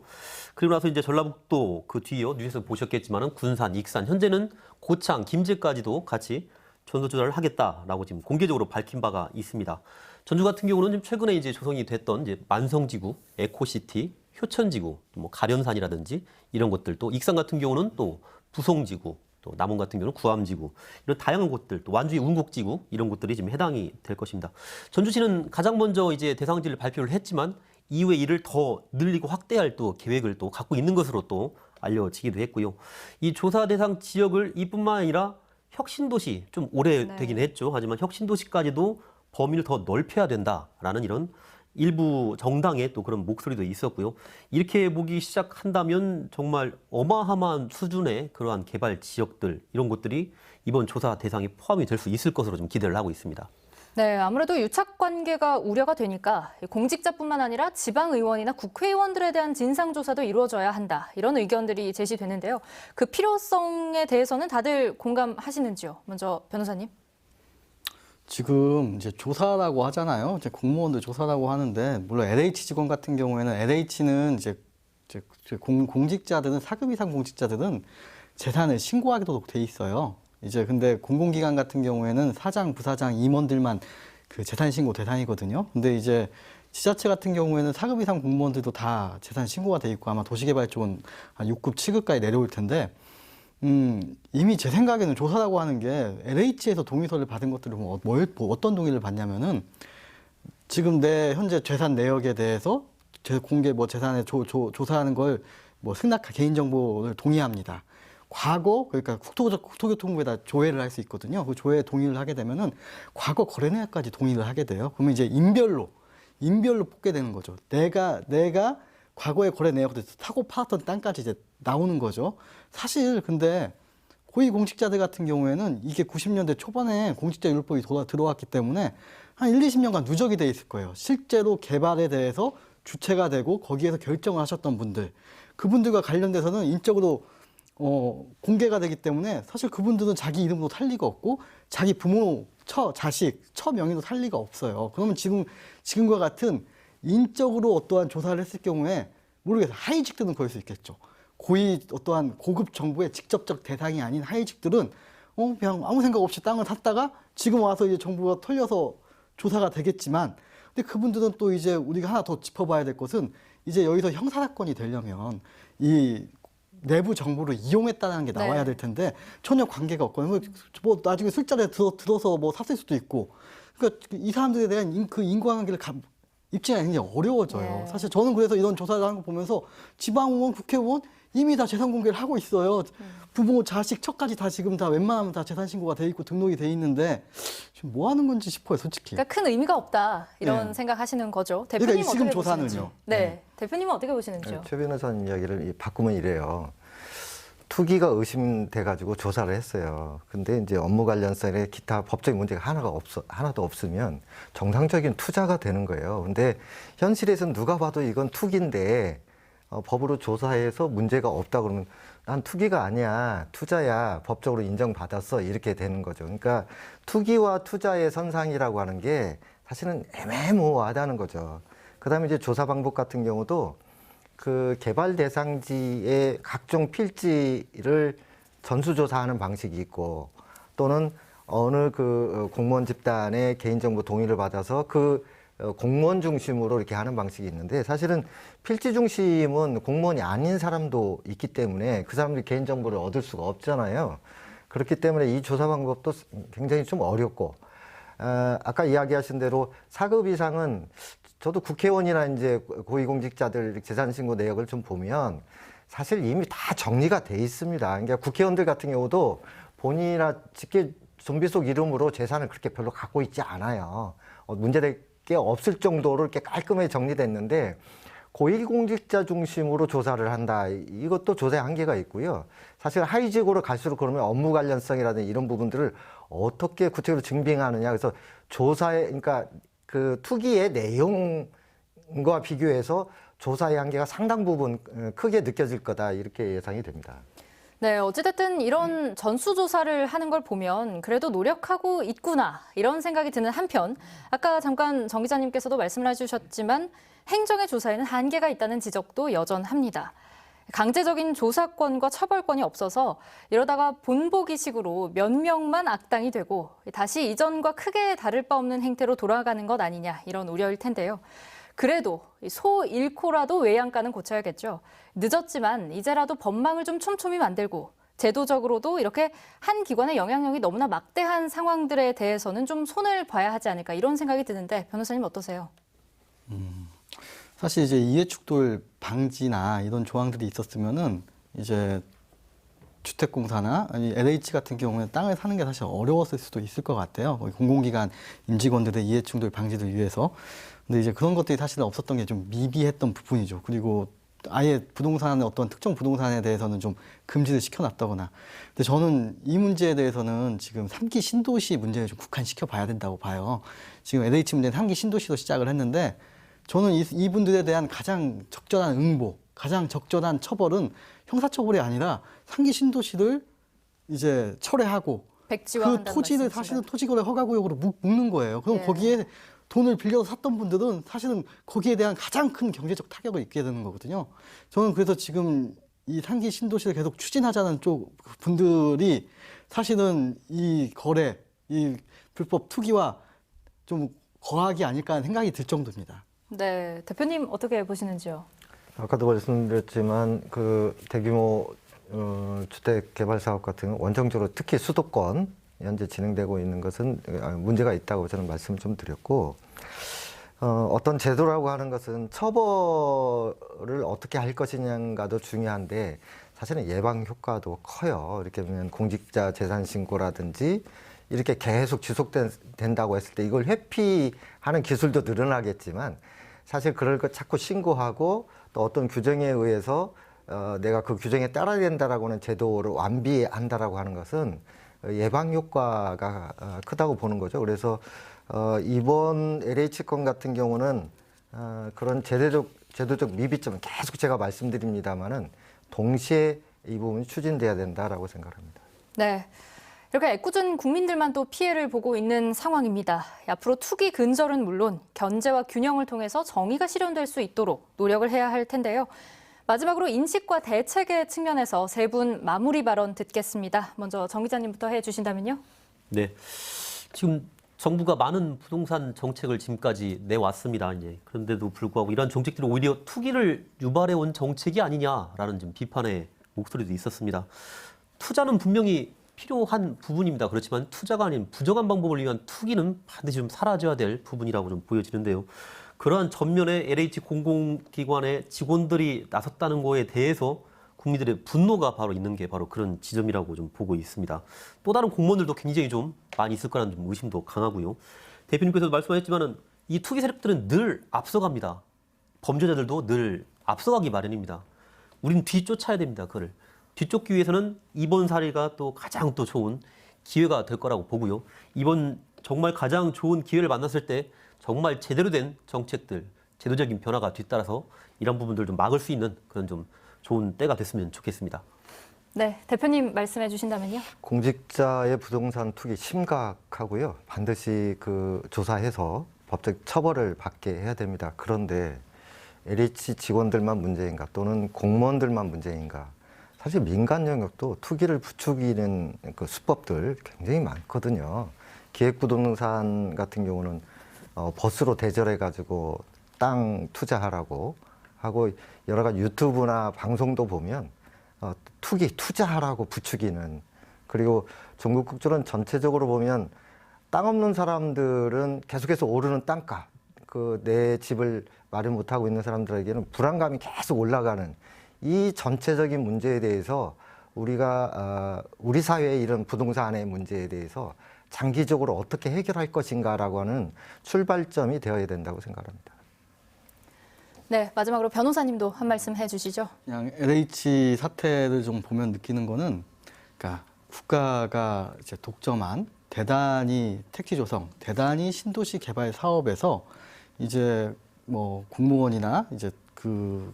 그리고 나서 이제 전라북도 그 뒤이어 뉴스에서 보셨겠지만은 군산, 익산, 현재는 고창, 김제까지도 같이 전수조사를 하겠다라고 지금 공개적으로 밝힌 바가 있습니다. 전주 같은 경우는 지금 최근에 이제 조성이 됐던 이제 만성지구, 에코시티, 효천지구, 뭐 가련산이라든지 이런 것들, 또 익산 같은 경우는 또 부송지구, 또 남원 같은 경우는 구암지구, 이런 다양한 곳들, 또 완주의 운곡지구 이런 곳들이 지금 해당이 될 것입니다. 전주시는 가장 먼저 이제 대상지를 발표를 했지만 이후에 이를 더 늘리고 확대할 또 계획을 또 갖고 있는 것으로 또 알려지기도 했고요. 이 조사 대상 지역을 이뿐만 아니라 혁신도시, 좀 오래되긴 했죠. 하지만 혁신도시까지도 범위를 더 넓혀야 된다라는 이런 일부 정당의 또 그런 목소리도 있었고요. 이렇게 보기 시작한다면 정말 어마어마한 수준의 그러한 개발 지역들, 이런 것들이 이번 조사 대상에 포함이 될 수 있을 것으로 좀 기대를 하고 있습니다. 네, 아무래도 유착 관계가 우려가 되니까 공직자뿐만 아니라 지방의원이나 국회의원들에 대한 진상조사도 이루어져야 한다. 이런 의견들이 제시되는데요. 그 필요성에 대해서는 다들 공감하시는지요? 먼저 변호사님. 지금 이제 조사라고 하잖아요. 이제 공무원들 조사라고 하는데, 물론 LH 직원 같은 경우에는 LH는 이제 공직자들은, 사급 이상 공직자들은 재산을 신고하도록 돼 있어요. 이제 근데 공공기관 같은 경우에는 사장, 부사장, 임원들만 그 재산 신고 대상이거든요. 근데 이제 지자체 같은 경우에는 사급 이상 공무원들도 다 재산 신고가 돼 있고 아마 도시개발 쪽은 한 6급, 7급까지 내려올 텐데, 이미 제 생각에는 조사라고 하는 게 LH에서 동의서를 받은 것들을 보면 어떤 동의를 받냐면은 지금 내 현재 재산 내역에 대해서 공개 재산에 조사하는 걸 승낙 개인정보를 동의합니다. 과거, 그러니까 국토교통부에다 조회를 할 수 있거든요. 그 조회에 동의를 하게 되면은 과거 거래 내역까지 동의를 하게 돼요. 그러면 이제 인별로 뽑게 되는 거죠. 내가 과거의 거래 내역도 사고 팔았던 땅까지 이제 나오는 거죠. 사실 근데 고위공직자들 같은 경우에는 이게 90년대 초반에 공직자윤리법이 들어왔기 때문에 한 1, 20년간 누적이 돼 있을 거예요. 실제로 개발에 대해서 주체가 되고 거기에서 결정을 하셨던 분들, 그분들과 관련돼서는 인적으로 공개가 되기 때문에 사실 그분들은 자기 이름으로 살 리가 없고 자기 부모, 자식, 명의로 살 리가 없어요. 그러면 지금과 같은 인적으로 어떠한 조사를 했을 경우에 모르겠어요. 하위직들은 그럴 수 있겠죠. 어떠한 고급 정부의 직접적 대상이 아닌 하위직들은 그냥 아무 생각 없이 땅을 샀다가 지금 와서 이제 정부가 털려서 조사가 되겠지만, 근데 그분들은 또 이제 우리가 하나 더 짚어봐야 될 것은 이제 여기서 형사사건이 되려면 이 내부 정보를 이용했다는 게 나와야 될 텐데 전혀 관계가 없거든요. 나중에 술자리에 들어서 샀을 수도 있고, 그러니까 이 사람들에 대한 그 인과관계를 입증이 굉장히 어려워져요. 예. 사실 저는 그래서 이런 조사를 하는 거 보면서 지방의원, 국회의원 이미 다 재산 공개를 하고 있어요. 부모, 자식, 처까지 다 지금 다 웬만하면 다 재산 신고가 돼 있고 등록이 돼 있는데 지금 뭐 하는 건지 싶어요, 솔직히. 그러니까 큰 의미가 없다 이런 네. 생각하시는 거죠. 대표님 그러니까 지금 어떻게 조사는요. 보시는지. 네, 대표님은 어떻게 보시는지요? 최 변호사님 이야기를 바꾸면 이래요. 투기가 의심돼가지고 조사를 했어요. 근데 이제 업무 관련성에 기타 법적인 문제가 하나도 없으면 정상적인 투자가 되는 거예요. 근데 현실에서는 누가 봐도 이건 투기인데 법으로 조사해서 문제가 없다 그러면 난 투기가 아니야, 투자야, 법적으로 인정받았어, 이렇게 되는 거죠. 그러니까 투기와 투자의 선상이라고 하는 게 사실은 애매모호하다는 거죠. 그다음에 이제 조사 방법 같은 경우도 그 개발 대상지의 각종 필지를 전수조사하는 방식이 있고, 또는 어느 그 공무원 집단의 개인정보 동의를 받아서 그 공무원 중심으로 이렇게 하는 방식이 있는데, 사실은 필지 중심은 공무원이 아닌 사람도 있기 때문에 그 사람들이 개인정보를 얻을 수가 없잖아요. 그렇기 때문에 이 조사 방법도 굉장히 좀 어렵고, 아까 이야기하신 대로 4급 이상은 저도 국회의원이나 이제 고위공직자들 재산신고 내역을 좀 보면 사실 이미 다 정리가 돼 있습니다. 그러니까 국회의원들 같은 경우도 본인이나 직계 좀비 속 이름으로 재산을 그렇게 별로 갖고 있지 않아요. 문제될 게 없을 정도로 이렇게 깔끔하게 정리됐는데, 고위공직자 중심으로 조사를 한다. 이것도 조사의 한계가 있고요. 사실 하위직으로 갈수록 그러면 업무 관련성이라든지 이런 부분들을 어떻게 구체적으로 증빙하느냐. 그래서 조사에, 그러니까 그 투기의 내용과 비교해서 조사의 한계가 상당 부분 크게 느껴질 거다, 이렇게 예상이 됩니다. 네, 어찌됐든 이런 전수조사를 하는 걸 보면 그래도 노력하고 있구나 이런 생각이 드는 한편, 아까 잠깐 정 기자님께서도 말씀을 해주셨지만 행정의 조사에는 한계가 있다는 지적도 여전합니다. 강제적인 조사권과 처벌권이 없어서 이러다가 본보기식으로 몇 명만 악당이 되고 다시 이전과 크게 다를 바 없는 행태로 돌아가는 것 아니냐, 이런 우려일 텐데요. 그래도 소 잃고라도 외양간은 고쳐야겠죠. 늦었지만 이제라도 법망을 좀 촘촘히 만들고 제도적으로도 이렇게 한 기관의 영향력이 너무나 막대한 상황들에 대해서는 좀 손을 봐야 하지 않을까, 이런 생각이 드는데 변호사님 어떠세요? 사실 이제 이해충돌 방지나 이런 조항들이 있었으면은 이제 주택공사나 아니 LH 같은 경우는 땅을 사는 게 사실 어려웠을 수도 있을 것 같아요. 공공기관 임직원들의 이해충돌 방지를 위해서. 근데 이제 그런 것들이 사실은 없었던 게 좀 미비했던 부분이죠. 그리고 아예 부동산의 어떤 특정 부동산에 대해서는 좀 금지를 시켜놨다거나. 근데 저는 이 문제에 대해서는 지금 3기 신도시 문제에 좀 국한시켜 봐야 된다고 봐요. 지금 LH 문제는 3기 신도시로 시작을 했는데, 저는 이분들에 대한 가장 적절한 응보, 가장 적절한 처벌은 형사처벌이 아니라 3기 신도시를 이제 철회하고 그 토지를 사실은 토지거래 허가구역으로 묶는 거예요. 그럼 거기에 돈을 빌려서 샀던 분들은 사실은 거기에 대한 가장 큰 경제적 타격을 입게 되는 거거든요. 저는 그래서 지금 이 3기 신도시를 계속 추진하자는 쪽 분들이 사실은 이 거래, 이 불법 투기와 좀 거하기 아닐까 하는 생각이 들 정도입니다. 네, 대표님 어떻게 보시는지요? 아까도 말씀드렸지만 그 대규모 주택 개발 사업 같은 경우 원정적으로 특히 수도권 현재 진행되고 있는 것은 문제가 있다고 저는 말씀을 좀 드렸고, 어떤 제도라고 하는 것은 처벌을 어떻게 할 것이냐가도 중요한데 사실은 예방 효과도 커요. 이렇게 보면 공직자 재산 신고라든지 이렇게 계속 지속된다고 했을 때 이걸 회피하는 기술도 늘어나겠지만, 사실 그럴 것 자꾸 신고하고 또 어떤 규정에 의해서 내가 그 규정에 따라야 된다라고 하는 제도를 완비한다라고 하는 것은 예방 효과가 크다고 보는 거죠. 그래서 이번 LH 건 같은 경우는 그런 제도적 미비점은 계속 제가 말씀드립니다만은 동시에 이 부분이 추진돼야 된다라고 생각합니다. 네. 이렇게 애꿎은 국민들만 또 피해를 보고 있는 상황입니다. 앞으로 투기 근절은 물론 견제와 균형을 통해서 정의가 실현될 수 있도록 노력을 해야 할 텐데요. 마지막으로 인식과 대책의 측면에서 세 분 마무리 발언 듣겠습니다. 먼저 정 기자님부터 해주신다면요. 네, 지금 정부가 많은 부동산 정책을 지금까지 내왔습니다. 이제 그런데도 불구하고 이러한 정책들이 오히려 투기를 유발해온 정책이 아니냐라는 좀 비판의 목소리도 있었습니다. 투자는 분명히 필요한 부분입니다. 그렇지만 투자가 아닌 부정한 방법을 위한 투기는 반드시 좀 사라져야 될 부분이라고 좀 보여지는데요. 그러한 전면에 LH 공공기관의 직원들이 나섰다는 거에 대해서 국민들의 분노가 바로 있는 게 바로 그런 지점이라고 좀 보고 있습니다. 또 다른 공무원들도 굉장히 좀 많이 있을 거라는 좀 의심도 강하고요. 대표님께서도 말씀하셨지만은 이 투기 세력들은 늘 앞서갑니다. 범죄자들도 늘 앞서가기 마련입니다. 우리는 뒤쫓아야 됩니다. 그를 뒤쫓기 위해서는 이번 사례가 또 가장 또 좋은 기회가 될 거라고 보고요. 이번 정말 가장 좋은 기회를 만났을 때 정말 제대로 된 정책들, 제도적인 변화가 뒤따라서 이런 부분들 좀 막을 수 있는 그런 좀 좋은 때가 됐으면 좋겠습니다. 네, 대표님 말씀해 주신다면요. 공직자의 부동산 투기 심각하고요. 반드시 그 조사해서 법적 처벌을 받게 해야 됩니다. 그런데 LH 직원들만 문제인가 또는 공무원들만 문제인가? 사실 민간 영역도 투기를 부추기는 그 수법들 굉장히 많거든요. 기획부동산 같은 경우는 버스로 대절해가지고 땅 투자하라고 하고 여러 가지 유튜브나 방송도 보면 투자하라고 부추기는, 그리고 전국국조는 전체적으로 보면 땅 없는 사람들은 계속해서 오르는 땅값, 그 내 집을 마련 못하고 있는 사람들에게는 불안감이 계속 올라가는 이 전체적인 문제에 대해서 우리가 우리 사회의 이런 부동산의 문제에 대해서 장기적으로 어떻게 해결할 것인가라고 하는 출발점이 되어야 된다고 생각합니다. 네, 마지막으로 변호사님도 한 말씀 해주시죠. 그냥 LH 사태를 좀 보면 느끼는 거는, 그러니까 국가가 이제 독점한 대단히 택지 조성, 대단히 신도시 개발 사업에서 이제 뭐 공무원이나 이제 그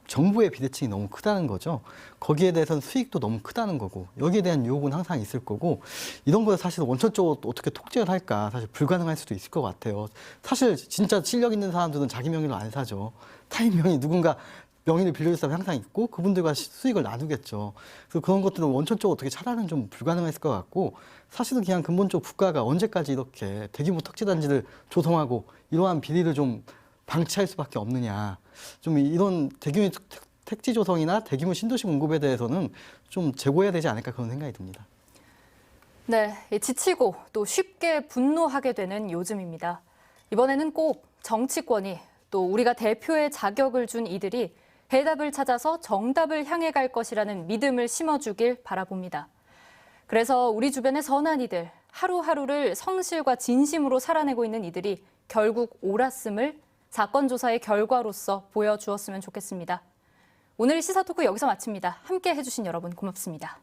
정부의 비대칭이 너무 크다는 거죠. 거기에 대해서는 수익도 너무 크다는 거고, 여기에 대한 유혹은 항상 있을 거고, 이런 거에 사실 원천적으로 어떻게 통제를 할까 사실 불가능할 수도 있을 것 같아요. 사실 진짜 실력 있는 사람들은 자기 명의로 안 사죠. 타인 명의 누군가 명의를 빌려줄 사람이 항상 있고 그분들과 수익을 나누겠죠. 그래서 그런 것들은 원천적으로 어떻게 차단은 좀 불가능했을 것 같고, 사실은 그냥 근본적으로 국가가 언제까지 이렇게 대규모 택지단지를 조성하고 이러한 비리를 좀 방치할 수밖에 없느냐. 좀 이런 대규모 택지 조성이나 대규모 신도시 공급에 대해서는 좀 제고해야 되지 않을까 그런 생각이 듭니다. 네, 지치고 또 쉽게 분노하게 되는 요즘입니다. 이번에는 꼭 정치권이 또 우리가 대표의 자격을 준 이들이 해답을 찾아서 정답을 향해 갈 것이라는 믿음을 심어주길 바라봅니다. 그래서 우리 주변의 선한 이들, 하루하루를 성실과 진심으로 살아내고 있는 이들이 결국 옳았음을 사건 조사의 결과로서 보여주었으면 좋겠습니다. 오늘 시사토크 여기서 마칩니다. 함께 해주신 여러분 고맙습니다.